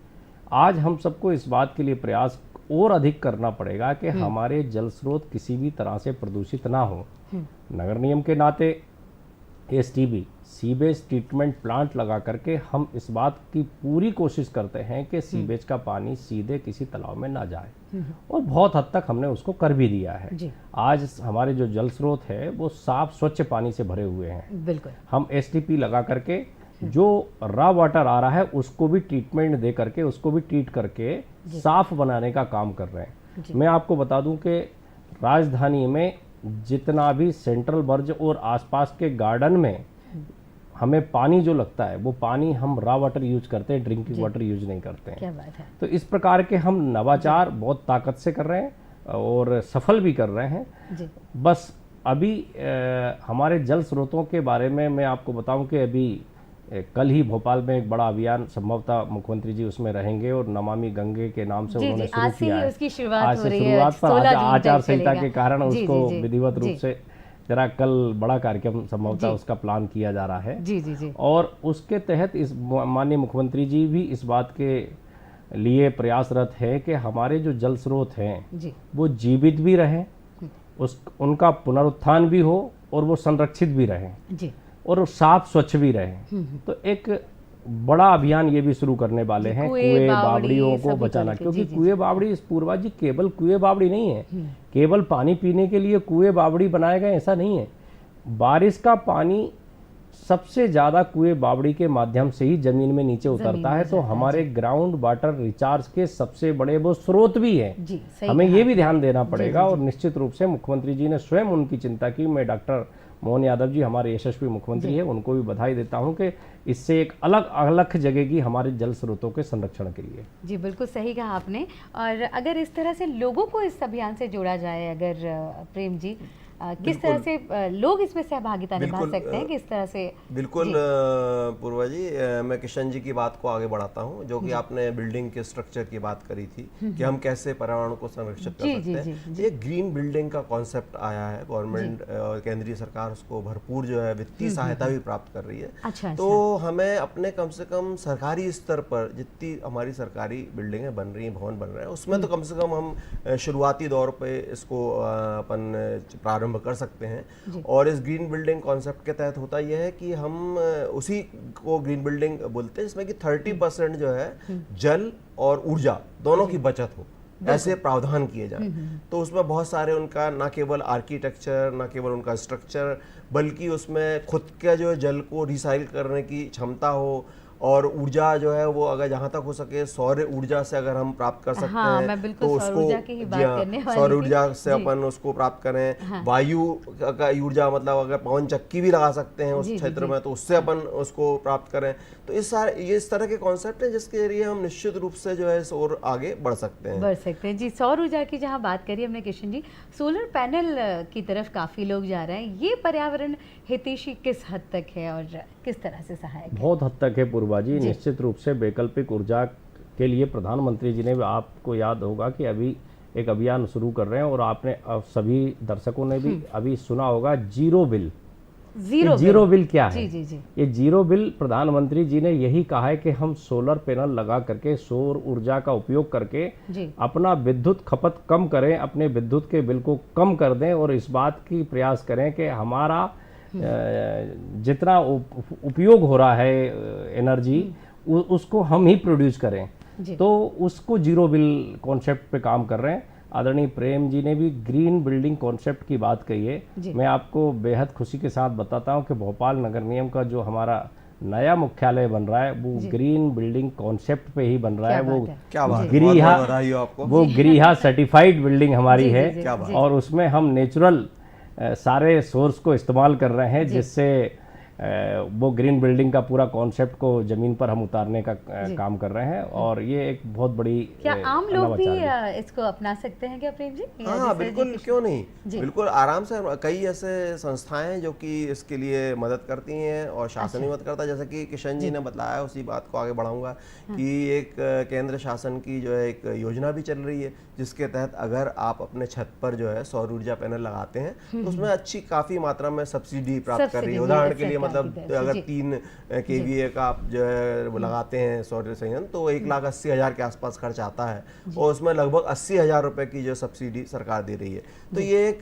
Speaker 1: आज हम सबको इस बात के लिए प्रयास और अधिक करना पड़ेगा कि हमारे जल स्रोत किसी भी तरह से प्रदूषित ना हो। नगर निगम के नाते एसटीबी सीवेज ट्रीटमेंट प्लांट लगा करके हम इस बात की पूरी कोशिश करते हैं कि सीवेज का पानी सीधे किसी तालाब में ना जाए और बहुत हद तक हमने उसको कर भी दिया है।
Speaker 4: जी।
Speaker 1: आज हमारे जो जल स्रोत है वो साफ स्वच्छ पानी से भरे हुए हैं।
Speaker 4: बिल्कुल।
Speaker 1: हम एसटीपी लगा करके जो रॉ वाटर आ रहा है उसको भी ट्रीटमेंट दे करके उसको भी ट्रीट करके साफ बनाने का काम कर रहे हैं। मैं आपको बता दूं कि राजधानी में जितना भी सेंट्रल बर्ज और आसपास के गार्डन में हमें पानी जो लगता है वो पानी हम रॉ वाटर यूज करते हैं, ड्रिंकिंग वाटर यूज नहीं करते हैं।
Speaker 4: क्या बात है।
Speaker 1: तो इस प्रकार के हम नवाचार बहुत ताकत से कर रहे हैं और सफल भी कर रहे हैं।
Speaker 4: जी
Speaker 1: बस अभी हमारे जल स्रोतों के बारे में मैं आपको बताऊं कि अभी कल ही भोपाल में एक बड़ा अभियान संभवतः मुख्यमंत्री जी उसमें रहेंगे और नमामि गंगे के नाम से
Speaker 4: जी,
Speaker 1: उन्होंने
Speaker 4: जी,
Speaker 1: शुरू
Speaker 4: आज से
Speaker 1: किया
Speaker 4: ही
Speaker 1: है।
Speaker 4: उसकी शुरुआत
Speaker 1: आज
Speaker 4: हो
Speaker 1: से
Speaker 4: रही है,
Speaker 1: शुरुआत पर
Speaker 4: 16 जून तक
Speaker 1: आचार संहिता
Speaker 4: चलेगा।
Speaker 1: के कारण
Speaker 4: जी,
Speaker 1: उसको
Speaker 4: जी, जी,
Speaker 1: विधिवत रूप
Speaker 4: जी।
Speaker 1: से जरा कल बड़ा कार्यक्रम संभवतः उसका प्लान किया जा रहा है।
Speaker 4: जी जी जी
Speaker 1: और उसके तहत इस माननीय मुख्यमंत्री जी भी इस बात के लिए प्रयासरत है कि हमारे जो जल स्रोत हैं
Speaker 4: जी
Speaker 1: वो जीवित भी रहें, उनका पुनरुत्थान भी हो और वो संरक्षित भी रहें
Speaker 4: जी
Speaker 1: और वो साफ स्वच्छ भी रहें। तो एक बड़ा अभियान ये भी शुरू करने वाले हैं कुएं बावड़ियों को बचाना, क्योंकि कुएं बावड़ी पूर्वा जी केवल कुएं बावड़ी नहीं है, केवल पानी पीने के लिए कुएं बावड़ी बनाए गए ऐसा नहीं है। बारिश का पानी सबसे ज्यादा कुएं बावड़ी के माध्यम से ही जमीन में नीचे उतरता है। तो हमारे ग्राउंड वाटर रिचार्ज के सबसे बड़े वो स्रोत भी है।
Speaker 4: जी, सही
Speaker 1: हमें
Speaker 4: कहा
Speaker 1: ये भी ध्यान देना पड़ेगा और निश्चित रूप से मुख्यमंत्री जी ने स्वयं उनकी चिंता की। मैं डॉक्टर मोहन यादव जी हमारे यशस्वी मुख्यमंत्री है, उनको भी बधाई देता हूं कि इससे एक अलग अलग जगेगी हमारे जल स्रोतों के संरक्षण के लिए।
Speaker 4: जी बिल्कुल सही कहा आपने। और अगर इस तरह से लोगों को इस अभियान से जोड़ा जाए, अगर प्रेम जी किस तरह से लोग इसमें सहभागिता निभा सकते हैं, किस तरह से?
Speaker 5: बिल्कुल पूर्वा जी, मैं किशन जी की बात को आगे बढ़ाता हूं, जो कि आपने बिल्डिंग के स्ट्रक्चर की बात करी थी कि हम कैसे पर्यावरण को संरक्षित कर सकते हैं। ये ग्रीन बिल्डिंग का कॉन्सेप्ट आया है, गवर्नमेंट और केंद्रीय सरकार उसको भरपूर जो है वित्तीय सहायता भी प्राप्त कर रही है।
Speaker 4: अच्छा,
Speaker 5: तो हमें अपने कम से कम सरकारी स्तर पर जितनी हमारी सरकारी बिल्डिंगें बन रही हैं, भवन बन रहे हैं, उसमें तो कम से कम हम शुरुआती दौर पे इसको अपन प्रारंभ कर सकते हैं। और इस ग्रीन बिल्डिंग कॉन्सेप्ट के तहत होता यह है कि हम उसी को ग्रीन बिल्डिंग बोलते हैं जिसमें कि 30% जो है जल और ऊर्जा दोनों की बचत हो, ऐसे प्रावधान किए जाए। तो उसमें बहुत सारे उनका ना केवल आर्किटेक्चर, ना केवल उनका स्ट्रक्चर, बल्कि उसमें खुद के जो जल को रिसाइकिल करने की क्षमता हो और ऊर्जा जो है वो अगर जहाँ तक हो सके सौर ऊर्जा से अगर हम प्राप्त कर सकते हैं
Speaker 4: मैं बिल्कुल
Speaker 5: तो
Speaker 4: सौर
Speaker 5: उसको
Speaker 4: ऊर्जा की ही बात करने वाली
Speaker 5: सौर
Speaker 4: थी।
Speaker 5: ऊर्जा से अपन उसको प्राप्त करें। वायु का ऊर्जा मतलब अगर पवन चक्की भी लगा सकते हैं उस क्षेत्र में तो उससे अपन उसको प्राप्त करें। तो इस तरह के कॉन्सेप्ट है जिसके जरिए हम निश्चित रूप से जो है और आगे बढ़ सकते हैं।
Speaker 4: जी सौर ऊर्जा की जहाँ बात करी हमने किशन जी, सोलर पैनल की तरफ काफी लोग जा रहे हैं। ये पर्यावरण हितैषी किस हद तक है और किस तरह से सहायक है?
Speaker 1: बहुत हद तक है पूर्वा जी। निश्चित रूप से वैकल्पिक ऊर्जा के लिए प्रधानमंत्री जी ने भी, आपको याद होगा कि अभी एक अभियान शुरू कर रहे हैं और आपने सभी दर्शकों ने भी अभी सुना होगा जीरो बिल। जीरो बिल क्या है?
Speaker 4: जी जी।
Speaker 1: ये जीरो बिल प्रधानमंत्री जी ने यही कहा है कि हम सोलर पैनल लगा करके सौर ऊर्जा का उपयोग करके अपना विद्युत खपत कम करें, अपने विद्युत के बिल को कम कर दें और इस बात की प्रयास करें कि हमारा जितना उपयोग हो रहा है एनर्जी उसको हम ही प्रोड्यूस करें। तो उसको जीरो बिल कॉन्सेप्ट पे काम कर रहे हैं। आदरणीय प्रेम जी ने भी ग्रीन बिल्डिंग कॉन्सेप्ट की बात कही है। मैं आपको बेहद खुशी के साथ बताता हूं कि भोपाल नगर निगम का जो हमारा नया मुख्यालय बन रहा है वो ग्रीन बिल्डिंग कॉन्सेप्ट पे ही बन रहा है। वो
Speaker 5: क्या बात है,
Speaker 1: गिरिहा
Speaker 5: बहुत-बहुत बधाई हो आपको।
Speaker 1: वो गिरिहा सर्टिफाइड बिल्डिंग हमारी
Speaker 4: जी,
Speaker 1: है।
Speaker 4: जी,
Speaker 5: क्या बात है।
Speaker 1: और उसमें हम नेचुरल सारे सोर्स को इस्तेमाल कर रहे हैं, जिससे वो ग्रीन बिल्डिंग का पूरा कॉन्सेप्ट को ज़मीन पर हम उतारने का काम कर रहे हैं। और ये एक बहुत बड़ी
Speaker 4: क्या आम लोग भी
Speaker 1: नवाचार है।
Speaker 4: इसको अपना सकते हैं क्या प्रेम जी? या
Speaker 5: हाँ
Speaker 4: जैसे
Speaker 5: बिल्कुल,
Speaker 4: जी
Speaker 5: क्यों नहीं,
Speaker 4: जी।
Speaker 5: बिल्कुल आराम से। कई ऐसे संस्थाएं हैं जो कि इसके लिए मदद करती हैं और शासन भी मदद करता है। जैसे कि किशन जी ने बताया, उसी बात को आगे बढ़ाऊंगा कि एक केंद्र शासन की जो है एक योजना भी चल रही है, जिसके तहत अगर आप अपने छत पर जो है सौर ऊर्जा पैनल लगाते हैं तो उसमें अच्छी काफ़ी मात्रा में सब्सिडी प्राप्त कर रही है।
Speaker 4: सब्सिडी
Speaker 5: उदाहरण
Speaker 4: मिल
Speaker 5: के लिए
Speaker 4: सरकार की
Speaker 5: मतलब
Speaker 4: तरफ से,
Speaker 5: अगर
Speaker 4: जी।
Speaker 5: 3 kVA का आप जो है वो लगाते हैं सौर संयंत्र, तो 1,80,000 के आसपास खर्च आता है और उसमें लगभग 80,000 रुपए की जो सब्सिडी सरकार दे रही है। तो ये एक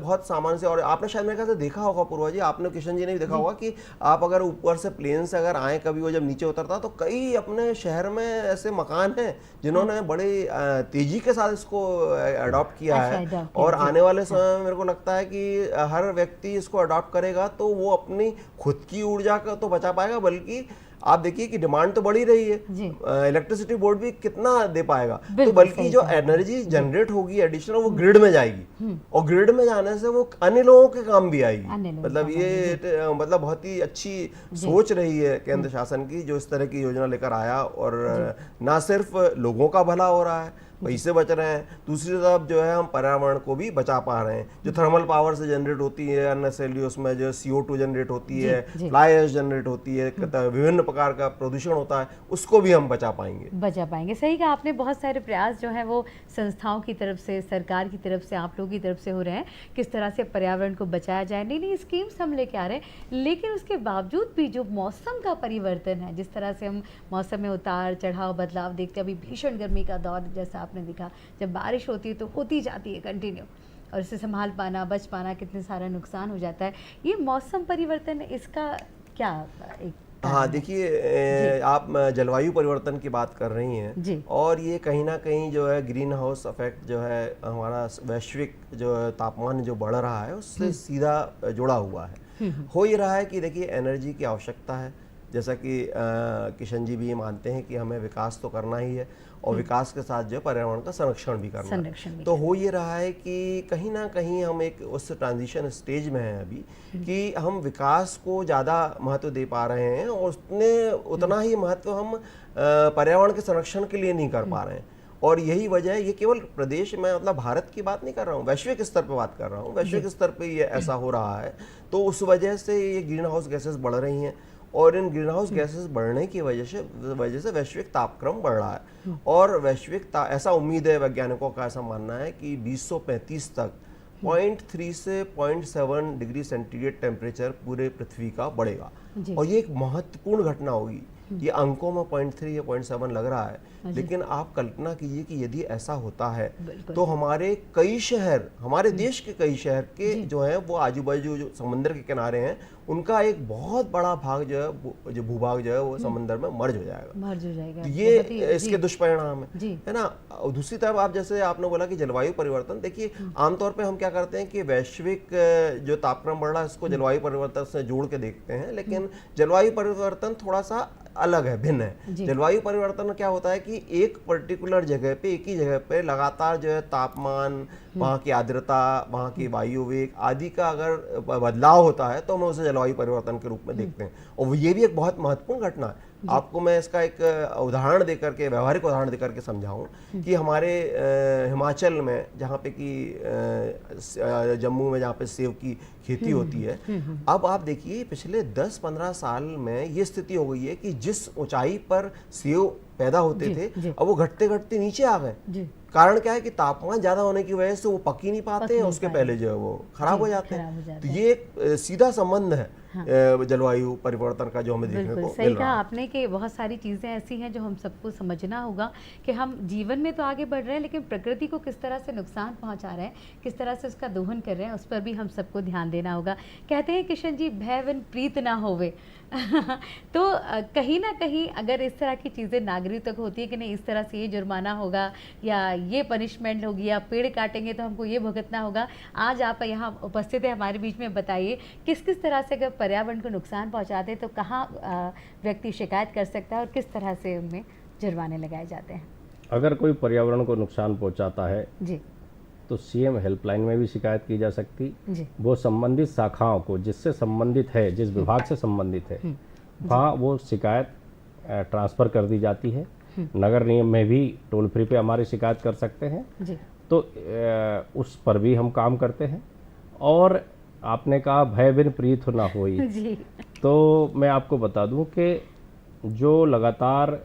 Speaker 5: बहुत सामान्य से, और आपने शायद मेरे ख्याल से देखा होगा पूर्वा जी, आपने किशन जी ने भी देखा होगा कि आप अगर ऊपर से प्लेन से अगर आए कभी, वो जब नीचे उतरता तो कई अपने शहर में ऐसे मकान हैं जिन्होंने बड़े तेजी के साथ इसको अडॉप्ट किया
Speaker 4: अच्छा,
Speaker 5: है।
Speaker 4: adopt किया,
Speaker 5: और
Speaker 4: जी।
Speaker 5: आने वाले समय में मेरे को लगता है कि हर व्यक्ति इसको अडॉप्ट करेगा तो वो अपनी खुद की ऊर्जा का तो बचा पाएगा, बल्कि आप देखिए कि डिमांड तो बढ़ ही रही है,
Speaker 4: जी।
Speaker 5: इलेक्ट्रिसिटी बोर्ड भी कितना दे पाएगा, तो
Speaker 4: बिल्कुल
Speaker 5: बल्कि
Speaker 4: सही
Speaker 5: जो
Speaker 4: कहा।
Speaker 5: एनर्जी जनरेट होगी एडिशनल, वो ग्रिड में जाएगी और ग्रिड में जाने से वो अन्य लोगों के काम भी
Speaker 4: अन्य
Speaker 5: आएगी।
Speaker 4: लोगों
Speaker 5: मतलब
Speaker 4: के
Speaker 5: ये मतलब बहुत ही अच्छी सोच रही है केंद्र शासन की, जो इस तरह की योजना लेकर आया। और ना सिर्फ लोगों का भला हो रहा है, पैसे बच रहे हैं, दूसरी तरफ जो है हम पर्यावरण को भी बचा पा रहे हैं। जो थर्मल पावर से जनरेट होती है अननेसेसरली, उसमें जो CO2 जनरेट होती है,
Speaker 4: जी।
Speaker 5: फ्लाई ऐश जनरेट होती है, विभिन्न प्रकार का प्रदूषण होता है, उसको भी हम बचा पाएंगे।
Speaker 4: बचा पाएंगे। सही कहा आपने, बहुत सारे प्रयास जो हैं वो संस्थाओं की तरफ से, सरकार की तरफ से, आप लोगों की तरफ से हो रहे हैं, किस तरह से पर्यावरण को बचाया जाए। नई नई स्कीम्स हम लेके आ रहे हैं, लेकिन उसके बावजूद भी जो मौसम का परिवर्तन है, जिस तरह से हम मौसम में उतार चढ़ाव बदलाव देखते हैं, अभी भीषण गर्मी का दौर जैसा आपने दिखा, जब बारिश होती है तो होती जाती है कंटिन्यू, और इसे संभाल पाना, बच पाना, कितने सारा नुकसान हो जाता है। ये मौसम परिवर्तन, इसका क्या एक
Speaker 5: हाँ देखिए, आप जलवायु परिवर्तन की बात कर रही
Speaker 4: जी।
Speaker 5: हैं, और ये कहीं ना कहीं जो है ग्रीन हाउस इफेक्ट जो है हमारा वैश्विक जो तापमान जो बढ़ रहा है उससे सीधा जुड़ा हुआ है। हो ये रहा है कि देखिए एनर्जी की आवश्यकता है, जैसा कि किशन जी भी ये मानते हैं कि हमें विकास तो करना ही है और विकास के साथ जो पर्यावरण का संरक्षण भी करना है। तो हो ये रहा है कि कहीं ना कहीं हम एक उस ट्रांजिशन स्टेज में हैं अभी, कि हम विकास को ज़्यादा महत्व दे पा रहे हैं और उतना ही महत्व हम पर्यावरण के संरक्षण के लिए नहीं कर पा रहे हैं। और यही वजह है, ये केवल प्रदेश में, मतलब भारत की बात नहीं कर रहा हूँ, वैश्विक स्तर पर बात कर रहा हूँ, वैश्विक स्तर पर ये ऐसा हो रहा है। तो उस वजह से ये ग्रीन हाउस गैसेस बढ़ रही हैं, और इन ग्रीन हाउस गैसेस बढ़ने की वजह से वैश्विक तापक्रम बढ़ रहा है। और ऐसा उम्मीद है, वैज्ञानिकों का ऐसा मानना है कि 2035 तक 0.3 से 0.7 डिग्री सेंटीग्रेड टेम्परेचर पूरे पृथ्वी का बढ़ेगा। और ये एक महत्वपूर्ण घटना होगी। ये अंकों में 0.3 या 0.7 लग रहा है, लेकिन आप कल्पना कीजिए कि यदि ऐसा होता है तो हमारे कई शहर, हमारे देश के कई शहर के जो है वो आजू बाजू जो समुद्र के किनारे हैं, उनका एक बहुत बड़ा भाग जो है, जो भूभाग जो है वो समुद्र में मर्ज हो जाएगा। तो ये इसके दुष्परिणाम है ना। और दूसरी तरफ आप, जैसे आपने बोला कि जलवायु परिवर्तन, देखिए आमतौर पे हम क्या करते हैं कि वैश्विक जो तापक्रम बढ़ रहा है इसको जलवायु परिवर्तन से जोड़ के देखते हैं, लेकिन जलवायु परिवर्तन थोड़ा सा अलग है, भिन्न है। जलवायु परिवर्तन क्या होता है कि एक पर्टिकुलर जगह पे, एक ही जगह पे लगातार जो है तापमान, वहाँ की आर्द्रता, वहाँ की वायु वेग आदि का अगर बदलाव होता है तो हम उसे जलवायु परिवर्तन के रूप में देखते हैं। और ये भी एक बहुत महत्वपूर्ण घटना है। आपको मैं इसका एक उदाहरण देकर के, व्यवहारिक उदाहरण देकर के समझाऊं कि हमारे हिमाचल में, जहाँ पे कि जम्मू में, जहाँ पे सेब की खेती होती है, अब आप देखिए पिछले 10-15 साल में ये स्थिति हो गई है कि जिस ऊंचाई पर सेब पैदा होते थे, अब वो घटते घटते नीचे आ गए। कारण क्या है कि तापमान ज्यादा होने की वजह से वो पक ही नहीं पाते हैं, उसके पहले जो है वो खराब हो जाते हैं। तो ये एक सीधा संबंध है जलवायु परिवर्तन का, जो हमें देखने को मिल रहा है।
Speaker 4: सही कहा आपने कि बहुत सारी चीज़ें ऐसी हैं जो हम सबको समझना होगा कि हम जीवन में तो आगे बढ़ रहे हैं, लेकिन प्रकृति को किस तरह से नुकसान पहुंचा रहे हैं, किस तरह से उसका दोहन कर रहे हैं, उस पर भी हम सबको ध्यान देना होगा। कहते हैं किशन जी, भय बिन प्रीत ना होवे, तो कहीं ना कहीं अगर इस तरह की चीज़ें नागरिक तक होती है कि नहीं इस तरह से ये जुर्माना होगा या ये पनिशमेंट होगी या पेड़ काटेंगे तो हमको ये भुगतना होगा, आज आप यहाँ उपस्थित है हमारे बीच में, बताइए किस किस तरह से अगर पर्यावरण को नुकसान पहुँचाते हैं तो कहाँ व्यक्ति शिकायत कर सकता है और किस तरह से उनमें जुर्माने लगाए जाते हैं?
Speaker 1: अगर कोई पर्यावरण को नुकसान पहुंचाता है
Speaker 4: जी
Speaker 1: तो सीएम हेल्पलाइन में भी शिकायत की जा सकती।
Speaker 4: जी
Speaker 1: वो संबंधित शाखाओं को जिससे संबंधित है, जिस विभाग से संबंधित है, वहाँ वो शिकायत ट्रांसफ़र कर दी जाती है। नगर निगम में भी टोल फ्री पे हमारी शिकायत कर सकते हैं,
Speaker 4: जी
Speaker 1: तो उस पर भी हम काम करते हैं। और आपने कहा भय बिन प्रीत ना होई,
Speaker 4: जी
Speaker 1: तो मैं आपको बता दूं कि जो लगातार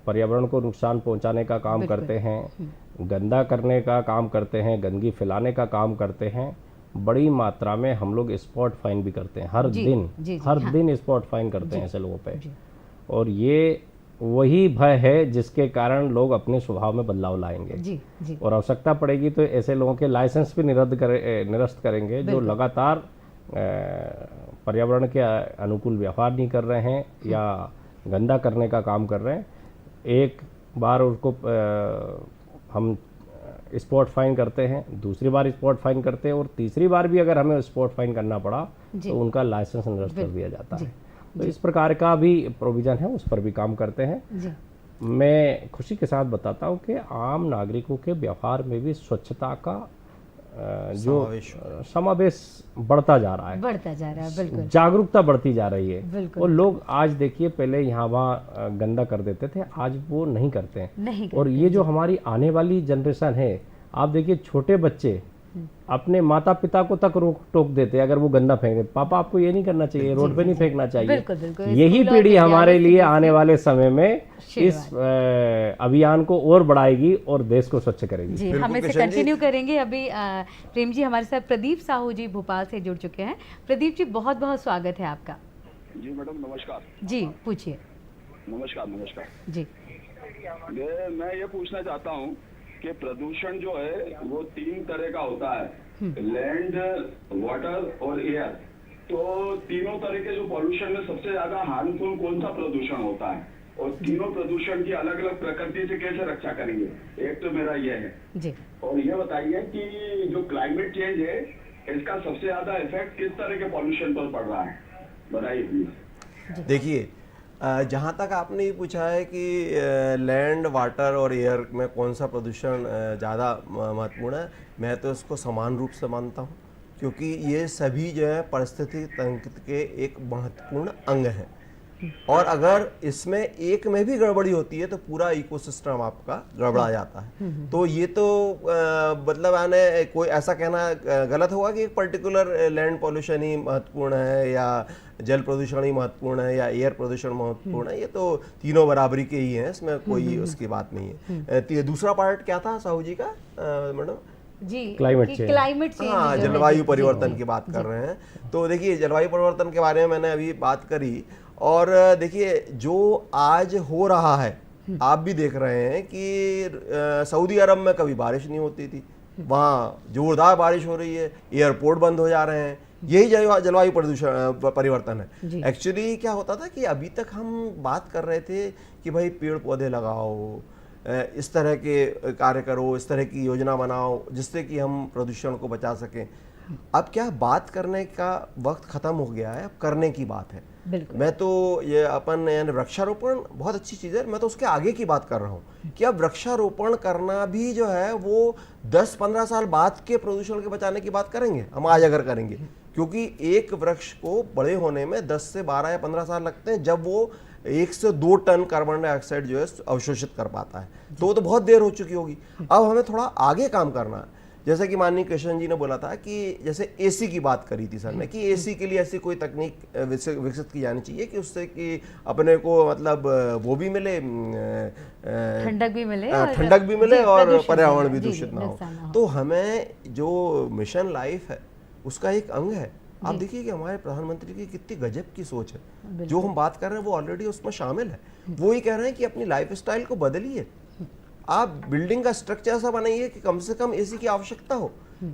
Speaker 1: पर्यावरण को नुकसान पहुंचाने का काम करते हैं, गंदा करने का काम करते हैं, गंदगी फैलाने का काम करते हैं, बड़ी मात्रा में हम लोग स्पॉट फाइन भी करते हैं हर
Speaker 4: जी,
Speaker 1: दिन।
Speaker 4: जी,
Speaker 1: हर
Speaker 4: हाँ।
Speaker 1: दिन स्पॉट फाइन करते हैं ऐसे लोगों पे।
Speaker 4: जी।
Speaker 1: और ये वही भय है जिसके कारण लोग अपने स्वभाव में बदलाव लाएंगे
Speaker 4: जी जी
Speaker 1: और आवश्यकता पड़ेगी तो ऐसे लोगों के लाइसेंस भी निरस्त करेंगे जो लगातार पर्यावरण के अनुकूल व्यवहार नहीं कर रहे हैं या गंदा करने का काम कर रहे हैं। एक बार उसको हम स्पॉट फाइन करते हैं, दूसरी बार स्पॉट फाइन करते हैं और तीसरी बार भी अगर हमें स्पॉट फाइन करना पड़ा तो उनका लाइसेंस निरस्त कर दिया जाता है। तो इस प्रकार का भी प्रोविज़न है, उस पर भी काम करते हैं।
Speaker 4: जी
Speaker 1: मैं खुशी के साथ बताता हूँ कि आम नागरिकों के व्यवहार में भी स्वच्छता का जो समावेश बढ़ता जा रहा है,
Speaker 4: बढ़ता जा रहा है, बिल्कुल
Speaker 1: जागरूकता बढ़ती जा रही है।
Speaker 4: बिल्कुल।
Speaker 1: और लोग आज देखिए पहले यहाँ वहाँ गंदा कर देते थे, आज वो नहीं करते हैं।
Speaker 4: नहीं
Speaker 1: और ये जो हमारी आने वाली जनरेशन है, आप देखिए छोटे बच्चे अपने माता पिता को तक रोक टोक देते हैं अगर वो गंदा फेंके, पापा आपको ये नहीं करना चाहिए, रोड पे नहीं फेंकना चाहिए।
Speaker 4: बिल्कुल, बिल्कुल।
Speaker 1: यही
Speaker 4: स्कूल और
Speaker 1: पीढ़ी हमारे
Speaker 4: विद्यालय
Speaker 1: लिए
Speaker 4: से
Speaker 1: आने वाले समय में इस अभियान को और बढ़ाएगी और देश को स्वच्छ करेगी।
Speaker 4: जी,
Speaker 5: बिल्कुल
Speaker 4: हम इसे
Speaker 5: किशन जी।
Speaker 4: कंटिन्यू करेंगे। अभी प्रेम जी हमारे साथ प्रदीप साहू जी भोपाल से जुड़ चुके हैं। प्रदीप जी बहुत बहुत स्वागत है आपका।
Speaker 7: जी मैडम नमस्कार।
Speaker 4: जी पूछिए।
Speaker 7: नमस्कार नमस्कार।
Speaker 4: जी
Speaker 7: मैं ये पूछना चाहता हूँ कि प्रदूषण जो है वो 3 तरह का होता है, लैंड, वाटर और एयर। तो तीनों तरह के जो पॉल्यूशन में सबसे ज्यादा हार्मफुल कौन सा प्रदूषण होता है और तीनों प्रदूषण की अलग अलग प्रकृति से कैसे रक्षा करेंगे? एक तो मेरा ये है।
Speaker 4: जी
Speaker 7: और ये बताइए कि जो क्लाइमेट चेंज है इसका सबसे ज्यादा इफेक्ट किस तरह के पॉल्यूशन पर पड़ रहा है, बताइए प्लीज।
Speaker 5: देखिए, जहाँ तक आपने ये पूछा है कि लैंड, वाटर और एयर में कौन सा प्रदूषण ज़्यादा महत्वपूर्ण है, मैं तो इसको समान रूप से मानता हूँ, क्योंकि ये सभी जो है पारिस्थितिक तंत्र के एक महत्वपूर्ण अंग हैं। और अगर इसमें एक में भी गड़बड़ी होती है तो पूरा इकोसिस्टम आपका गड़बड़ा जाता है। तो ये तो मतलब आने कोई ऐसा कहना गलत होगा कि एक पर्टिकुलर लैंड पॉल्यूशन ही महत्वपूर्ण है या जल प्रदूषण ही महत्वपूर्ण है या एयर प्रदूषण महत्वपूर्ण है। ये तो तीनों बराबरी के ही हैं, इसमें कोई उसकी बात नहीं है। दूसरा पार्ट क्या था साहू जी का मैडम?
Speaker 4: जी
Speaker 1: Climate
Speaker 4: कि
Speaker 1: change।
Speaker 4: क्लाइमेट चेंज
Speaker 5: हाँ,
Speaker 4: जो है,
Speaker 5: जलवायु
Speaker 4: जी,
Speaker 5: परिवर्तन
Speaker 4: जी,
Speaker 5: की बात कर रहे हैं। तो देखिए, जलवायु परिवर्तन के बारे में मैंने अभी बात करी और देखिए जो आज हो रहा है, आप भी देख रहे हैं कि सऊदी अरब में कभी बारिश नहीं होती थी, वहाँ जोरदार बारिश हो रही है, एयरपोर्ट बंद हो जा रहे हैं। यही जलवायु प्रदूषण परिवर्तन है। एक्चुअली क्या होता था कि अभी तक हम बात कर रहे थे कि भाई पेड़ पौधे लगाओ, इस तरह के कार्य करो, इस तरह की योजना बनाओ जिससे कि हम प्रदूषण को बचा सकें। अब क्या बात करने का वक्त खत्म हो गया है, अब करने की बात है।
Speaker 4: बिल्कुल।
Speaker 5: मैं तो ये अपन यानी वृक्षारोपण बहुत अच्छी चीज़ है, मैं तो उसके आगे की बात कर रहा हूँ कि अब वृक्षारोपण करना भी जो है वो 10-15 साल बाद के प्रदूषण के बचाने की बात करेंगे हम आज अगर करेंगे, क्योंकि एक वृक्ष को बड़े होने में 10 से 12 या 15 साल लगते हैं जब वो 1 से 2 टन कार्बन डाइऑक्साइड जो है अवशोषित कर पाता है। तो बहुत देर हो चुकी होगी। अब हमें थोड़ा आगे काम करना है। जैसे कि माननीय कृष्ण जी ने बोला था कि जैसे एसी की बात करी थी सर ने कि एसी के लिए ऐसी कोई तकनीक विकसित की जानी चाहिए कि उससे कि अपने को मतलब वो भी मिले,
Speaker 4: ठंडक भी मिले
Speaker 5: और पर्यावरण भी
Speaker 4: जी,
Speaker 5: दूषित ना
Speaker 4: नुकसान
Speaker 5: हो। तो हमें जो मिशन लाइफ है उसका एक अंग है। आप देखिए कि हमारे प्रधानमंत्री की कितनी गजब की सोच है। जो हम बात कर रहे हैं वो ऑलरेडी उसमें शामिल है। वो ही कह रहे हैं कि अपनी लाइफ स्टाइल को बदलिए, आप बिल्डिंग का स्ट्रक्चर ऐसा बनाइए कि कम से कम एसी की आवश्यकता हो।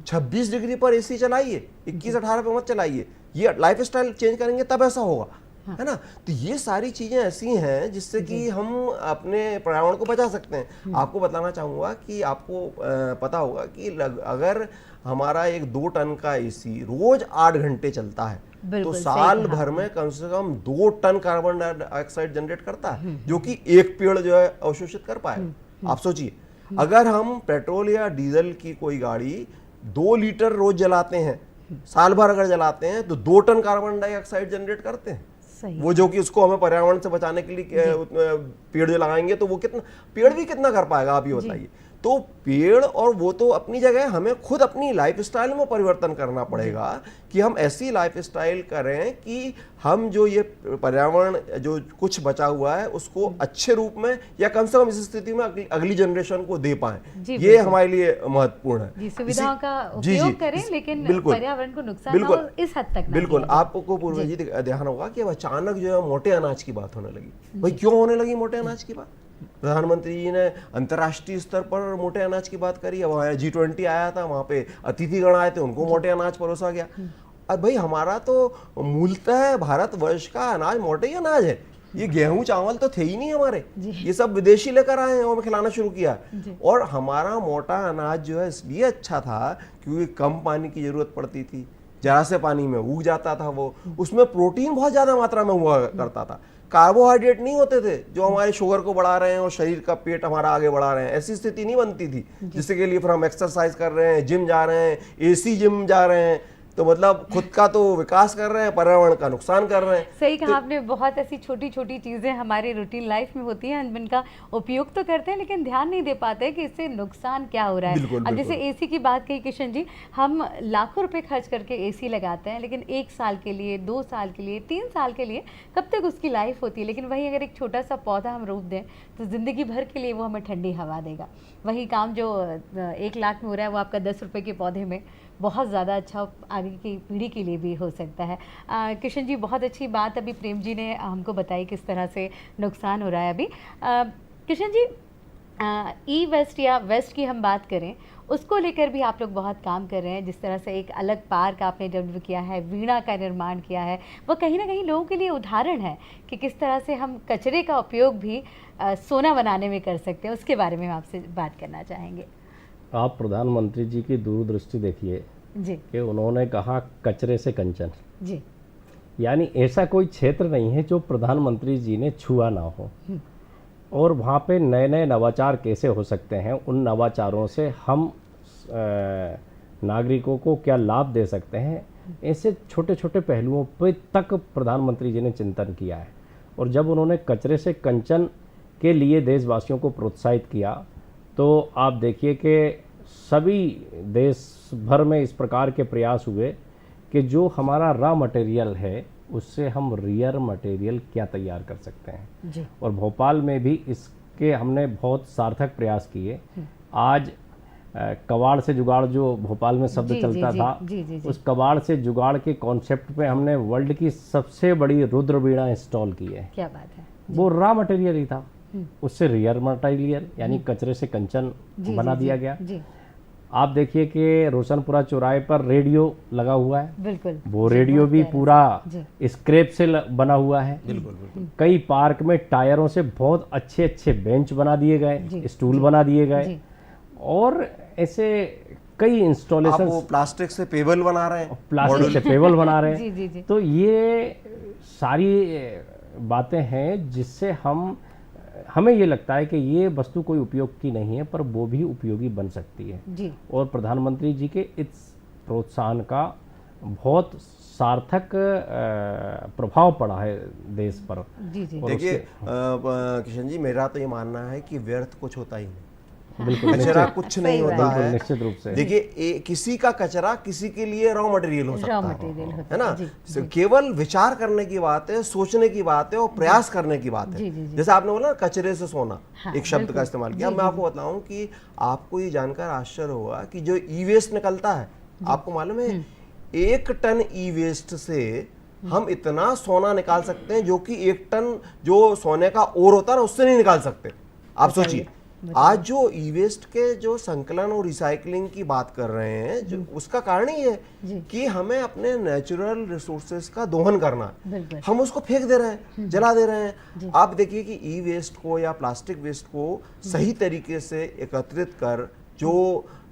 Speaker 5: 26 डिग्री पर एसी चलाइए, 21-18 पे मत चलाइए। ये लाइफ स्टाइल चेंज करेंगे तब ऐसा होगा। है ना। तो ये सारी चीजें ऐसी हैं जिससे कि हम अपने पर्यावरण को बचा सकते हैं। आपको बताना चाहूंगा कि आपको पता होगा कि अगर हमारा एक 2 टन का एसी रोज 8 घंटे चलता है तो
Speaker 4: बिल्कुल, सही
Speaker 5: साल
Speaker 4: कहा
Speaker 5: भर में कम से कम 2 टन कार्बन डाइऑक्साइड जनरेट करता है, जो कि एक पेड़ जो है अवशोषित कर पाएगा। आप सोचिए, अगर हम पेट्रोल या डीजल की कोई गाड़ी 2 लीटर रोज जलाते हैं, साल भर अगर जलाते हैं तो 2 टन कार्बन डाइऑक्साइड जनरेट करते हैं।
Speaker 4: सही
Speaker 5: वो जो कि उसको हमें पर्यावरण से बचाने के लिए पेड़ जो लगाएंगे तो वो कितना, पेड़ भी कितना कर पाएगा आप ये बताइए। तो पेड़, और वो तो अपनी जगह, हमें खुद अपनी लाइफस्टाइल में परिवर्तन करना पड़ेगा कि हम ऐसी लाइफस्टाइल करें कि हम जो ये पर्यावरण जो कुछ बचा हुआ है उसको अच्छे रूप में या कम से कम इस स्थिति में अगली जनरेशन को दे पाएं। ये हमारे लिए महत्वपूर्ण है।
Speaker 4: जी, सुविधाओं का उपयोग करें लेकिन पर्यावरण को नुकसान ना हो इस हद तक ना
Speaker 5: बिल्कुल।
Speaker 4: किया जाए।
Speaker 5: आपको पूर्व जी ध्यान होगा कि अब अचानक जो है मोटे अनाज की बात होने लगी। भाई क्यों होने लगी मोटे अनाज की बात? प्रधानमंत्री जी ने अंतर्राष्ट्रीय स्तर पर मोटे अनाज की बात करी। अब G20 आया था, वहां पे अतिथिगण आए थे, उनको मोटे अनाज परोसा गया। अब भाई हमारा तो मूलतः भारतवर्ष का अनाज मोटे ही अनाज है। ये गेहूं चावल तो थे ही नहीं हमारे, ये सब विदेशी लेकर आए हैं और हमें खिलाना शुरू किया। और हमारा मोटा अनाज जो है इसलिए अच्छा था क्योंकि कम पानी की जरूरत पड़ती थी, जरा से पानी में उग जाता था वो, उसमें प्रोटीन बहुत ज्यादा मात्रा में हुआ करता था, कार्बोहाइड्रेट नहीं होते थे जो हमारे शुगर को बढ़ा रहे हैं और शरीर का पेट हमारा आगे बढ़ा रहे हैं। ऐसी स्थिति नहीं बनती थी जिसके लिए फिर हम एक्सरसाइज कर रहे हैं, जिम जा रहे हैं, एसी जिम जा रहे हैं, तो मतलब खुद का तो विकास कर रहे हैं, पर्यावरण का नुकसान कर रहे हैं।
Speaker 4: सही कहा आपने। बहुत ऐसी छोटी छोटी चीज़ें हमारी रूटीन लाइफ में होती हैं, हम इनका उपयोग तो करते हैं लेकिन ध्यान नहीं दे पाते कि इससे नुकसान क्या हो रहा है।
Speaker 5: बिल्कुल,
Speaker 4: अब जैसे एसी की बात कही किशन जी, हम लाखों रुपए खर्च करके एसी लगाते हैं लेकिन 1 साल के लिए, 2 साल के लिए, 3 साल के लिए कब तक उसकी लाइफ होती है। लेकिन वही अगर एक छोटा सा पौधा हम रोप दें तो ज़िंदगी भर के लिए वो हमें ठंडी हवा देगा। वही काम जो 1 लाख में हो रहा है वो आपका 10 रुपये के पौधे में बहुत ज़्यादा अच्छा आगे की पीढ़ी के लिए भी हो सकता है। किशन जी, बहुत अच्छी बात अभी प्रेम जी ने हमको बताई किस तरह से नुकसान हो रहा है अभी। किशन जी, ई वेस्ट या वेस्ट की हम बात करें, उसको लेकर भी आप लोग बहुत काम कर रहे हैं। जिस तरह से एक अलग पार्क आपने डेवलप किया है, वीणा का निर्माण किया है, वो कहीं ना कहीं लोगों के लिए उदाहरण है कि किस तरह से हम कचरे का उपयोग भी सोना बनाने में कर सकते हैं। उसके बारे में हम आपसे बात करना चाहेंगे।
Speaker 1: आप प्रधानमंत्री जी की दूरदृष्टि देखिए
Speaker 4: जी
Speaker 1: कि उन्होंने कहा कचरे से कंचन।
Speaker 4: जी,
Speaker 1: यानी ऐसा कोई क्षेत्र नहीं है जो प्रधानमंत्री जी ने छुआ ना हो, और वहाँ पे नए नए नवाचार कैसे हो सकते हैं, उन नवाचारों से हम नागरिकों को क्या लाभ दे सकते हैं, ऐसे छोटे छोटे पहलुओं पे तक प्रधानमंत्री जी ने चिंतन किया है। और जब उन्होंने कचरे से कंचन के लिए देशवासियों को प्रोत्साहित किया तो आप देखिए कि सभी देश भर में इस प्रकार के प्रयास हुए कि जो हमारा रॉ मटेरियल है उससे हम रियर मटेरियल क्या तैयार कर सकते हैं
Speaker 4: जी।
Speaker 1: और भोपाल में भी इसके हमने बहुत सार्थक प्रयास किए। आज कबाड़ से जुगाड़ जो भोपाल में शब्द
Speaker 4: जी,
Speaker 1: चलता
Speaker 4: जी,
Speaker 1: था,
Speaker 4: जी, जी, जी।
Speaker 1: उस कबाड़ से जुगाड़ के कॉन्सेप्ट पे हमने वर्ल्ड की सबसे बड़ी रुद्र वीणा इंस्टॉल की है।
Speaker 4: क्या बात है।
Speaker 1: वो रॉ मटेरियल ही था, उससे रियर मटेरियल यानी कचरे से कंचन बना दिया गया।
Speaker 4: जी,
Speaker 1: आप देखिए कि रोशनपुरा चौराहे पर रेडियो लगा हुआ है,
Speaker 4: बिल्कुल।
Speaker 1: वो रेडियो भी पूरा स्क्रैप से बना हुआ है।
Speaker 5: बिल्कुल।
Speaker 1: कई पार्क में टायरों से बहुत अच्छे अच्छे बेंच बना दिए गए, स्टूल बना दिए गए, और ऐसे कई इंस्टॉलेशन।
Speaker 5: आप वो प्लास्टिक से पेबल बना रहे हैं,
Speaker 1: प्लास्टिक से पेबल बना रहे हैं।
Speaker 4: जी, जी, जी।
Speaker 1: तो ये सारी बातें हैं जिससे हमें ये लगता है कि ये वस्तु कोई उपयोग की नहीं है, पर वो भी उपयोगी बन सकती है
Speaker 4: जी।
Speaker 1: और प्रधानमंत्री जी के इस प्रोत्साहन का बहुत सार्थक प्रभाव पड़ा है देश पर।
Speaker 4: जी जी।
Speaker 5: देखिए किशन जी, मेरा तो ये मानना है कि व्यर्थ कुछ होता ही नहीं,
Speaker 1: बिल्कुल
Speaker 5: कचरा कुछ नहीं होता है।
Speaker 1: निश्चित रूप से
Speaker 5: देखिए किसी का कचरा किसी के लिए रॉ मटेरियल हो सकता
Speaker 4: होता
Speaker 5: है ना। केवल विचार करने की बात है, सोचने की बात है और प्रयास करने की बात है। जैसे आपने बोला कचरे से सोना, एक शब्द का इस्तेमाल किया। मैं आपको बताऊं कि आपको ये जानकर आश्चर्य होगा कि जो ई वेस्ट निकलता है, आपको मालूम है 1 टन ई वेस्ट से हम इतना सोना निकाल सकते हैं जो कि 1 टन जो सोने का ओर होता है ना उससे नहीं निकाल सकते। आप सोचिए आज जो ई वेस्ट के जो संकलन और रिसाइकलिंग की बात कर रहे हैं, जो उसका कारण ही है कि हमें अपने नेचुरल रिसोर्सेज का दोहन करना है। हम उसको फेंक दे रहे हैं, जला दे रहे हैं। आप देखिए कि ई वेस्ट को या प्लास्टिक वेस्ट को सही तरीके से एकत्रित कर जो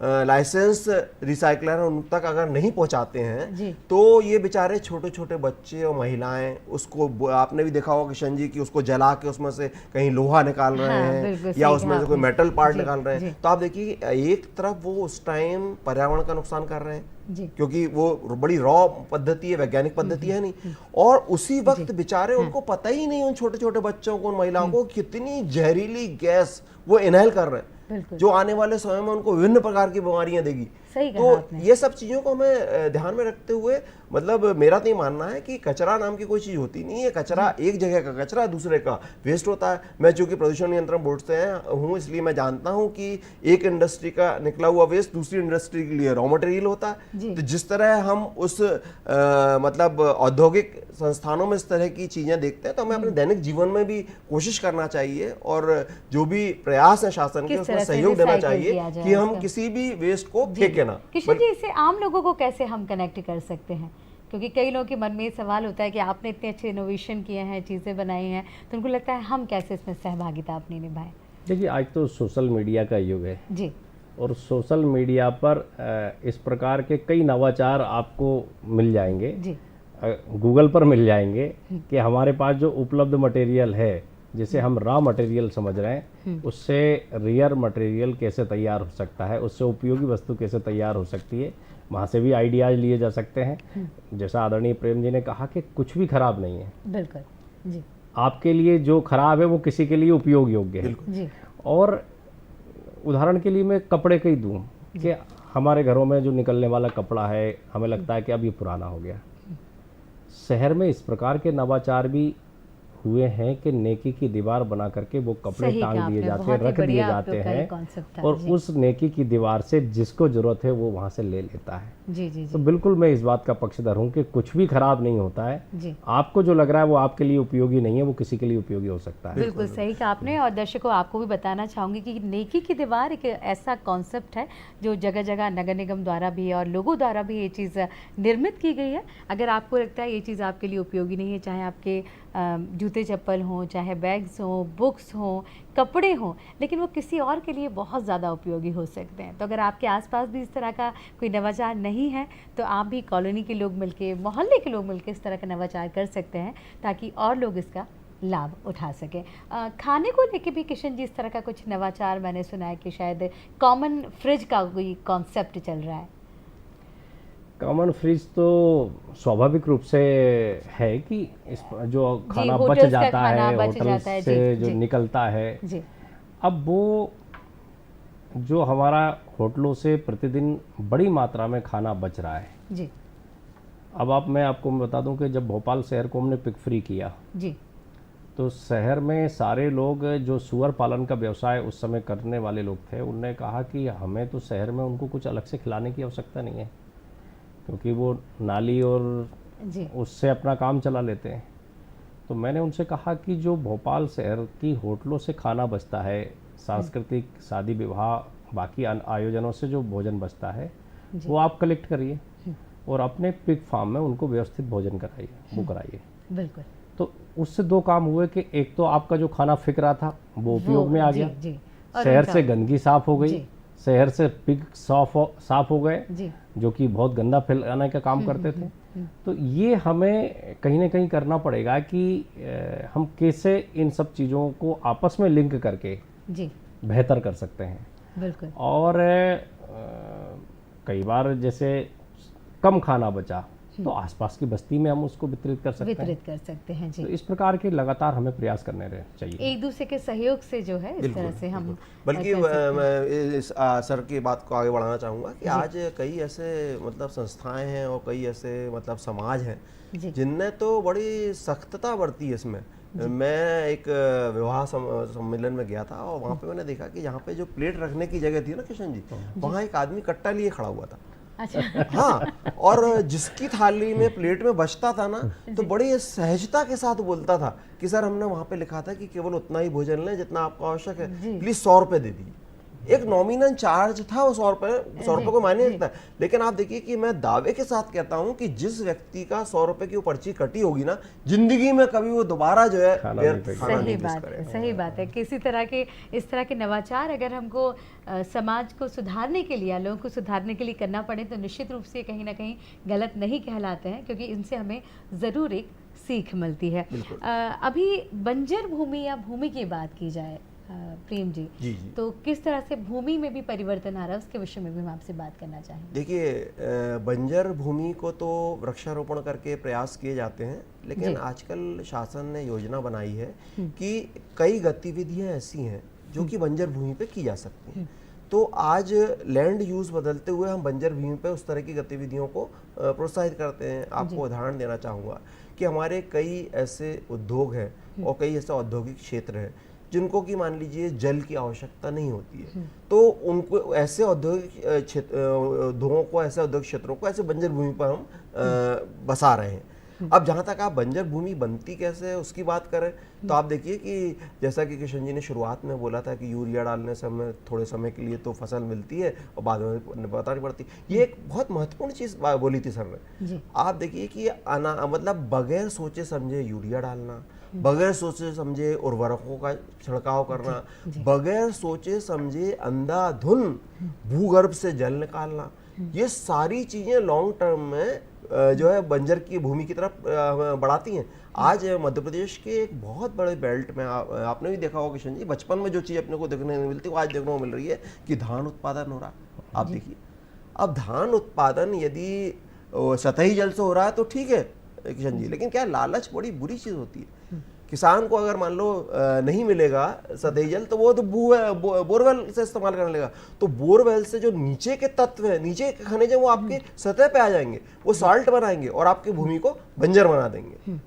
Speaker 5: लाइसेंस रिसाइकलर उन तक अगर नहीं पहुंचाते हैं तो ये बेचारे छोटे छोटे बच्चे और महिलाएं उसको, आपने भी देखा होगा किशन जी, कि उसको जला के उसमें से कहीं लोहा निकाल रहे हैं या उसमें से कोई मेटल पार्ट निकाल रहे हैं। तो आप देखिए एक तरफ वो उस टाइम पर्यावरण का नुकसान कर रहे हैं क्योंकि वो बड़ी रॉ पद्धति है, वैज्ञानिक पद्धति है नहीं, और उसी वक्त बेचारे उनको पता ही नहीं, उन छोटे छोटे बच्चों को, उन महिलाओं को कितनी जहरीली गैस वो इनहेल कर रहे हैं जो आने वाले समय में उनको विभिन्न प्रकार की बीमारियां देगी। तो ये सब चीजों को हमें ध्यान में रखते हुए, मतलब मेरा तो ये मानना है कि कचरा नाम की कोई चीज होती नहीं है। कचरा एक जगह का कचरा दूसरे का वेस्ट होता है। मैं चूंकि प्रदूषण नियंत्रण बोर्ड से हूँ इसलिए मैं जानता हूँ कि एक इंडस्ट्री का निकला हुआ वेस्ट दूसरी इंडस्ट्री के लिए रॉ मटेरियल होता है। तो जिस तरह हम उस मतलब औद्योगिक संस्थानों में इस तरह की चीजें देखते हैं, तो हमें अपने दैनिक जीवन में भी कोशिश करना चाहिए और जो भी प्रयास है शासन के उसमें सहयोग देना चाहिए कि हम किसी भी वेस्ट को फेंके ना।
Speaker 4: किशन जी, इससे आम लोगों को कैसे हम कनेक्ट कर सकते हैं? क्योंकि कई लोगों के मन में ये सवाल होता है कि आपने इतने अच्छे इनोवेशन किए हैं, चीज़ें बनाई हैं, तो उनको लगता है हम कैसे इसमें सहभागिता अपनी निभाएं।
Speaker 1: देखिए, आज तो सोशल मीडिया का युग है
Speaker 4: जी,
Speaker 1: और सोशल मीडिया पर इस प्रकार के कई नवाचार आपको मिल जाएंगे जी, गूगल पर मिल जाएंगे कि हमारे पास जो उपलब्ध मटेरियल है, जिसे हम रॉ मटेरियल समझ रहे हैं, उससे रियर मटेरियल कैसे तैयार हो सकता है, उससे उपयोगी वस्तु कैसे तैयार हो सकती है, वहाँ से भी आइडियाज लिए जा सकते हैं। जैसा आदरणीय प्रेम जी ने कहा कि कुछ भी खराब नहीं है,
Speaker 4: बिल्कुल जी,
Speaker 1: आपके लिए जो खराब है वो किसी के लिए उपयोग योग्य है जी। और उदाहरण के लिए मैं कपड़े का ही दूँ कि हमारे घरों में जो निकलने वाला कपड़ा है, हमें लगता है कि अब ये पुराना हो गया। शहर में इस प्रकार के नवाचार भी हुए हैं कि नेकी की दीवार बना करके वो कपड़े टांग दिए जाते हैं, रख दिए जाते हैं, और उस नेकी की दीवार से जिसको जरूरत है वो वहां से ले लेता है।
Speaker 4: जी जी जी।
Speaker 1: तो बिल्कुल मैं इस बात का पक्षधर हूँ कि कुछ भी खराब नहीं होता है जी। आपको जो लग रहा है वो आपके लिए उपयोगी नहीं है, वो किसी के लिए उपयोगी हो सकता है।
Speaker 4: बिल्कुल सही कहा आपने। और दर्शकों, आपको भी बताना चाहूंगी कि नेकी की दीवार एक ऐसा कॉन्सेप्ट है जो जगह जगह नगर निगम द्वारा भी और लोगों द्वारा भी ये चीज़ निर्मित की गई है। अगर आपको लगता है ये चीज़ आपके लिए उपयोगी नहीं है, चाहे आपके जूते चप्पल हों, चाहे बैग्स हों, बुक्स हों, कपड़े हों, लेकिन वो किसी और के लिए बहुत ज़्यादा उपयोगी हो सकते हैं। तो अगर आपके आसपास भी इस तरह का कोई नवाचार नहीं है तो आप भी कॉलोनी के लोग मिलके, मोहल्ले के लोग मिलके इस तरह का नवाचार कर सकते हैं ताकि और लोग इसका लाभ उठा सकें। खाने को लेके भी किशन जी इस तरह का कुछ नवाचार मैंने सुना है कि शायद कॉमन फ्रिज का कोई कॉन्सेप्ट चल रहा है।
Speaker 1: कॉमन फ्रिज तो स्वाभाविक रूप से है कि इस जो खाना बच जाता है होटल से जो निकलता है जी। अब वो जो हमारा होटलों से प्रतिदिन बड़ी मात्रा में खाना बच रहा है जी। अब मैं आपको बता दूं कि जब भोपाल शहर को हमने पिक फ्री किया जी, तो शहर में सारे लोग जो सुअर पालन का व्यवसाय उस समय करने वाले लोग थे, उनने कहा कि हमें तो शहर में उनको कुछ अलग से खिलाने की आवश्यकता नहीं है, क्योंकि वो नाली और उससे अपना काम चला लेते हैं। तो मैंने उनसे कहा कि जो भोपाल शहर की होटलों से खाना बचता है, सांस्कृतिक, शादी विवाह, बाकी आयोजनों से जो भोजन बचता है, वो आप कलेक्ट करिए और अपने पिग फार्म में उनको व्यवस्थित भोजन कराइए, वो कराइए। बिल्कुल। तो उससे दो काम हुए कि एक तो आपका जो खाना फेंक रहा था वो उपयोग में आ गया, शहर से गंदगी साफ हो गई, शहर से पिग साफ हो गए जो कि बहुत गंदा फैलाने का काम करते थे। तो ये हमें कहीं ना कहीं करना पड़ेगा कि हम कैसे इन सब चीज़ों को आपस में लिंक करके बेहतर कर सकते हैं। बिल्कुल। और कई बार जैसे कम खाना बचा तो आसपास की बस्ती में हम उसको वितरित कर सकते हैं जी। तो इस प्रकार के लगातार हमें प्रयास करने चाहिए, एक दूसरे के सहयोग से जो है इस तरह से हम।
Speaker 5: बल्कि मैं इस सर की बात को आगे बढ़ाना चाहूँगा कि आज कई ऐसे मतलब संस्थाएं हैं और कई ऐसे मतलब समाज हैं जिनने तो बड़ी सख्तता बरती है इसमें। मैं एक विवाह सम्मेलन में गया था और वहाँ पे मैंने देखा कि यहाँ पे जो प्लेट रखने की जगह थी ना किशन जी, वहाँ एक आदमी कट्टा लिए खड़ा हुआ था
Speaker 4: अच्छा।
Speaker 5: हाँ, और जिसकी थाली में प्लेट में बचता था ना, तो बड़ी सहजता के साथ बोलता था कि सर हमने वहाँ पे लिखा था कि केवल उतना ही भोजन लें जितना आपको आवश्यक है, प्लीज 100 रुपए दे दीजिए। एक नॉमिनल चार्ज था वो 100 रुपए को मायने रखता है। लेकिन आप देखिए कि मैं दावे के साथ कहता हूं कि जिस व्यक्ति का 100 रुपए की वो पर्ची कटी होगी ना, जिंदगी में कभी वो दोबारा जो है
Speaker 1: खाना
Speaker 4: सही बात है, सही बात है। किसी तरह के इस तरह के नवाचार अगर हमको समाज को सुधारने के लिए, लोगों को सुधारने के लिए करना पड़े तो निश्चित रूप से कहीं ना कहीं गलत नहीं कहलाते हैं, क्योंकि इनसे हमें ज़रूर एक सीख मिलती है। अभी बंजर भूमि या भूमि की बात की जाए प्रेम जी, तो किस तरह से भूमि में भी परिवर्तन आ रहा है, उसके विषय में भी हम आपसे बात करना चाहेंगे।
Speaker 5: देखिए, बंजर भूमि को तो वृक्षारोपण करके प्रयास किए जाते हैं, लेकिन आजकल शासन ने योजना बनाई है कि कई गतिविधियां ऐसी हैं जो कि बंजर भूमि पे की जा सकती हैं। तो आज लैंड यूज बदलते हुए हम बंजर भूमि पे उस तरह की गतिविधियों को प्रोत्साहित करते हैं। आपको उदाहरण देना चाहूँगा कि हमारे कई ऐसे उद्योग हैं और कई ऐसे औद्योगिक क्षेत्र हैं जिनको कि मान लीजिए जल की आवश्यकता नहीं होती है, तो उनको ऐसे औद्योगिक उद्योगों को, ऐसे औद्योगिक क्षेत्रों को ऐसे बंजर भूमि पर हम बसा रहे हैं। अब जहाँ तक आप बंजर भूमि बनती कैसे है उसकी बात करें, तो आप देखिए कि जैसा कि किशन जी ने शुरुआत में बोला था कि यूरिया डालने से हमें थोड़े समय के लिए तो फसल मिलती है और बाद में बतानी पड़ती। ये एक बहुत महत्वपूर्ण चीज़ बोली थी सर ने। आप देखिए कि मतलब बगैर सोचे समझे यूरिया डालना, बगैर सोचे समझे उर्वरकों का छिड़काव करना, बगैर सोचे समझे अंधाधुन भूगर्भ से जल निकालना, ये सारी चीजें लॉन्ग टर्म में जो है बंजर की भूमि की तरफ बढ़ाती हैं। आज मध्य प्रदेश के एक बहुत बड़े बेल्ट में आपने भी देखा होगा किशन जी, बचपन में जो चीज़ अपने को देखने नहीं मिलती वो आज देखने को मिल रही है कि धान उत्पादन हो रहा है। आप देखिए, अब धान उत्पादन यदि सतही जल से हो रहा है तो ठीक है किशन जी, लेकिन क्या लालच बड़ी बुरी चीज़ होती है। किसान को अगर मान लो नहीं मिलेगा सतही जल तो वो तो बोरवेल से इस्तेमाल करने लगेगा। तो बोरवेल से जो नीचे के तत्व है, नीचे के खनिज है, वो आपके सतह पे आ जाएंगे, वो साल्ट बनाएंगे और आपकी भूमि को बंजर बना देंगे।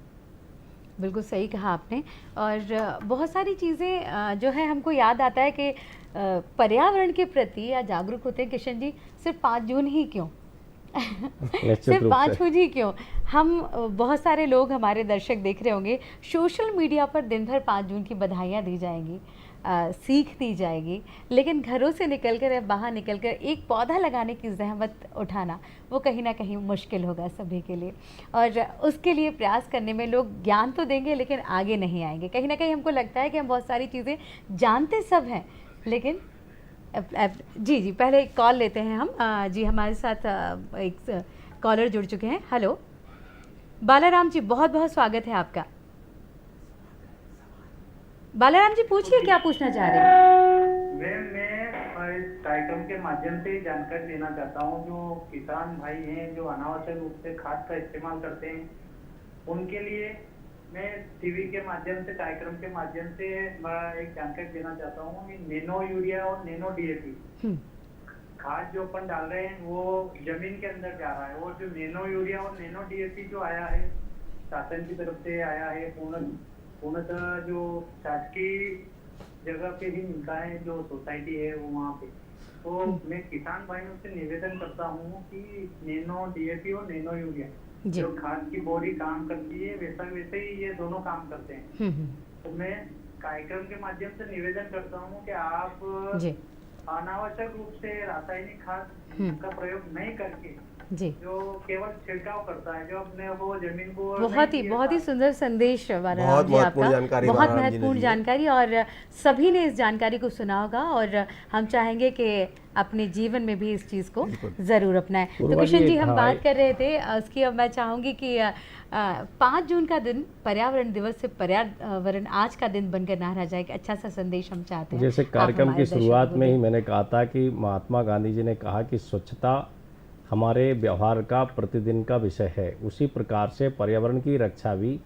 Speaker 4: बिल्कुल सही कहा आपने। और बहुत सारी चीज़ें जो है हमको याद आता है कि पर्यावरण के प्रति या जागरूक होते हैं किशन जी, सिर्फ 5 जून ही क्यों सिर्फ 5 जून ही क्यों, हम बहुत सारे लोग, हमारे दर्शक देख रहे होंगे, सोशल मीडिया पर दिन भर 5 जून की बधाइयाँ दी जाएंगी, सीख दी जाएगी, लेकिन घरों से निकलकर या बाहर निकलकर एक पौधा लगाने की जहमत उठाना वो कहीं ना कहीं मुश्किल होगा सभी के लिए। और उसके लिए प्रयास करने में लोग ज्ञान तो देंगे लेकिन आगे नहीं आएंगे। कहीं ना कहीं हमको लगता है कि हम बहुत सारी चीज़ें जानते सब हैं, लेकिन जी पहले एक कॉल लेते हैं हम। जी हमारे साथ एक कॉलर जुड़ चुके हैं। हेलो बालाराम जी, बहुत बहुत स्वागत है आपका। बालाराम जी पूछिए, क्या पूछना चाह रहे हैं?
Speaker 8: मैं इस कार्यक्रम के माध्यम से जानकारी देना चाहता हूँ, जो किसान भाई हैं जो अनावश्यक रूप से खाद का इस्तेमाल करते हैं, उनके लिए मैं टीवी के माध्यम से, कार्यक्रम के माध्यम से एक जानकारी देना चाहता हूँ कि नैनो यूरिया और नैनो डीएपी खाद जो अपन डाल रहे हैं वो जमीन के अंदर जा रहा है, और जो नैनो यूरिया और नैनो डीएपी जो आया है शासन की तरफ से आया है, पूर्णतः जो शासकीय जगह पे ही मिलता है, जो सोसाइटी है वो वहाँ पे। तो मैं किसान भाइयों से निवेदन करता हूँ कि नैनो डीएपी और नैनो यूरिया जो खाद की बोरी काम करती है वैसे ही ये दोनों काम करते हैं। तो मैं कार्यक्रम के माध्यम से निवेदन करता हूँ कि आप अनावश्यक रूप से रासायनिक खाद का प्रयोग नहीं करके जो केवल छिड़काव करता है, जो अपने वो जमीन को
Speaker 4: बहुत ही सुंदर संदेश बालाराम जी आपका, बहुत महत्वपूर्ण जानकारी, और सभी ने इस जानकारी को सुना होगा और हम चाहेंगे कि अपने जीवन में भी इस चीज़ को ज़रूर अपनाएं। तो किशन जी हम बात कर रहे थे उसकी, अब मैं चाहूँगी कि 5 जून का दिन पर्यावरण दिवस से पर्यावरण आज का दिन बनकर ना रह जाए, अच्छा सा संदेश हम चाहते हैं।
Speaker 1: जैसे कार्यक्रम की शुरुआत में ही मैंने कहा था कि महात्मा गांधी जी ने कहा कि स्वच्छता हमारे व्यवहार का प्रतिदिन का विषय है, उसी प्रकार से पर्यावरण की रक्षा भी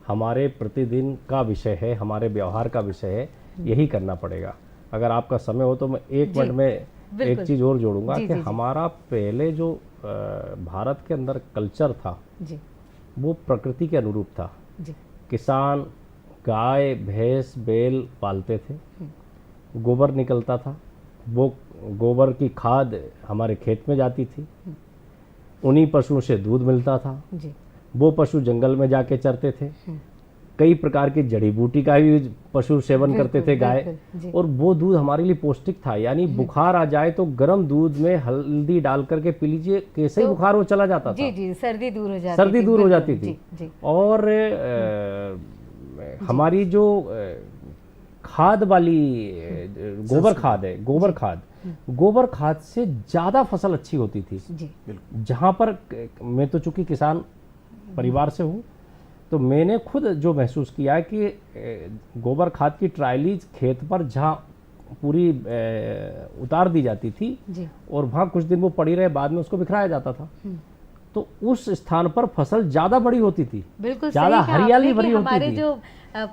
Speaker 1: हमारे प्रतिदिन का विषय है, हमारे व्यवहार का विषय है, यही करना पड़ेगा। अगर आपका समय हो तो मैं 1 मिनट में एक चीज़ और जोड़ूंगा कि हमारा पहले जो भारत के अंदर कल्चर था वो प्रकृति के अनुरूप था। किसान गाय भैंस बैल पालते थे, गोबर निकलता था, वो गोबर की खाद हमारे खेत में जाती थी, उन्हीं पशुओं से दूध मिलता था।
Speaker 4: जी।
Speaker 1: वो पशु जंगल में जाके चरते थे। कई प्रकार की जड़ी बूटी का भी पशु सेवन करते थे गाय,
Speaker 4: बिल्कुल, जी।
Speaker 1: और वो दूध हमारे लिए पौष्टिक था। यानी बुखार आ जाए तो गर्म दूध में हल्दी डाल करके पी लीजिए, कैसे ही बुखार वो चला जाता था।
Speaker 4: जी जी, सर्दी दूर हो जाती
Speaker 1: सर्दी
Speaker 4: थी,
Speaker 1: दूर हो
Speaker 4: बिल्कुल,
Speaker 1: जाती थी।
Speaker 4: जी जी।
Speaker 1: और हमारी जो खाद वाली गोबर खाद है, गोबर खाद से ज़्यादा फसल अच्छी होती थी।
Speaker 4: जी।
Speaker 1: जहाँ पर मैं तो चूंकि किसान परिवार से हूँ, तो मैंने खुद जो महसूस किया है कि गोबर खाद की ट्रायलीज खेत पर जहाँ पूरी उतार दी जाती थी
Speaker 4: जी।
Speaker 1: और वहाँ कुछ दिन वो पड़ी रहे, बाद में उसको बिखराया जाता था, तो उस स्थान पर फसल ज्यादा बड़ी होती थी,
Speaker 4: बिल्कुल
Speaker 1: ज्यादा
Speaker 4: सही कहा
Speaker 1: हरियाली
Speaker 4: आपने कि
Speaker 1: भरी होती
Speaker 4: हमारे
Speaker 1: थी।
Speaker 4: जो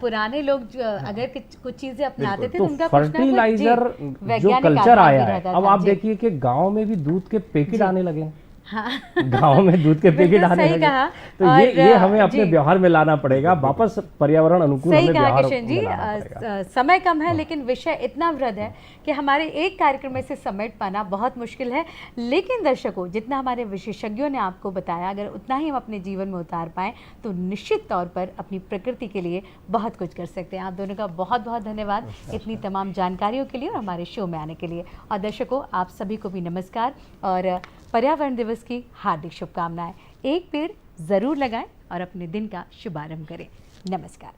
Speaker 4: पुराने लोग अगर कुछ चीजें अपनाते थे
Speaker 1: तो
Speaker 4: उनका कुछ ना कुछ, जी,
Speaker 1: फर्टिलाइजर जो
Speaker 4: वैज्ञानिक
Speaker 1: कल्चर
Speaker 4: आधार भी
Speaker 1: आया है,
Speaker 4: रहता
Speaker 1: अब
Speaker 4: था,
Speaker 1: आप
Speaker 4: जी।
Speaker 1: देखिए कि गांव में भी दूध के पैकेट आने लगे हैं।
Speaker 4: हाँ।
Speaker 1: गांव में दूध के पैकेट
Speaker 4: बिल्कुल
Speaker 1: आने
Speaker 4: सही
Speaker 1: लगे।
Speaker 4: कहा।
Speaker 1: तो
Speaker 4: और
Speaker 1: ये हमें अपने
Speaker 4: जी।
Speaker 1: व्यवहार में लाना पड़ेगा, वापस पर्यावरण अनुकूल
Speaker 4: सही
Speaker 1: हमें
Speaker 4: कहा
Speaker 1: व्यवहार
Speaker 4: किशन जी।
Speaker 1: में लाना पड़ेगा।
Speaker 4: समय कम है, लेकिन विषय इतना वृहद है कि हमारे एक कार्यक्रम में से समेट पाना बहुत मुश्किल है। लेकिन दर्शकों, जितना हमारे विशेषज्ञों ने आपको बताया, अगर उतना ही हम अपने जीवन में उतार पाएँ तो निश्चित तौर पर अपनी प्रकृति के लिए बहुत कुछ कर सकते हैं। आप दोनों का बहुत बहुत धन्यवाद इतनी तमाम जानकारियों के लिए और हमारे शो में आने के लिए। और दर्शकों, आप सभी को भी नमस्कार और पर्यावरण दिवस की हार्दिक शुभकामनाएं। एक पेड़ जरूर लगाएं और अपने दिन का शुभारंभ करें। नमस्कार।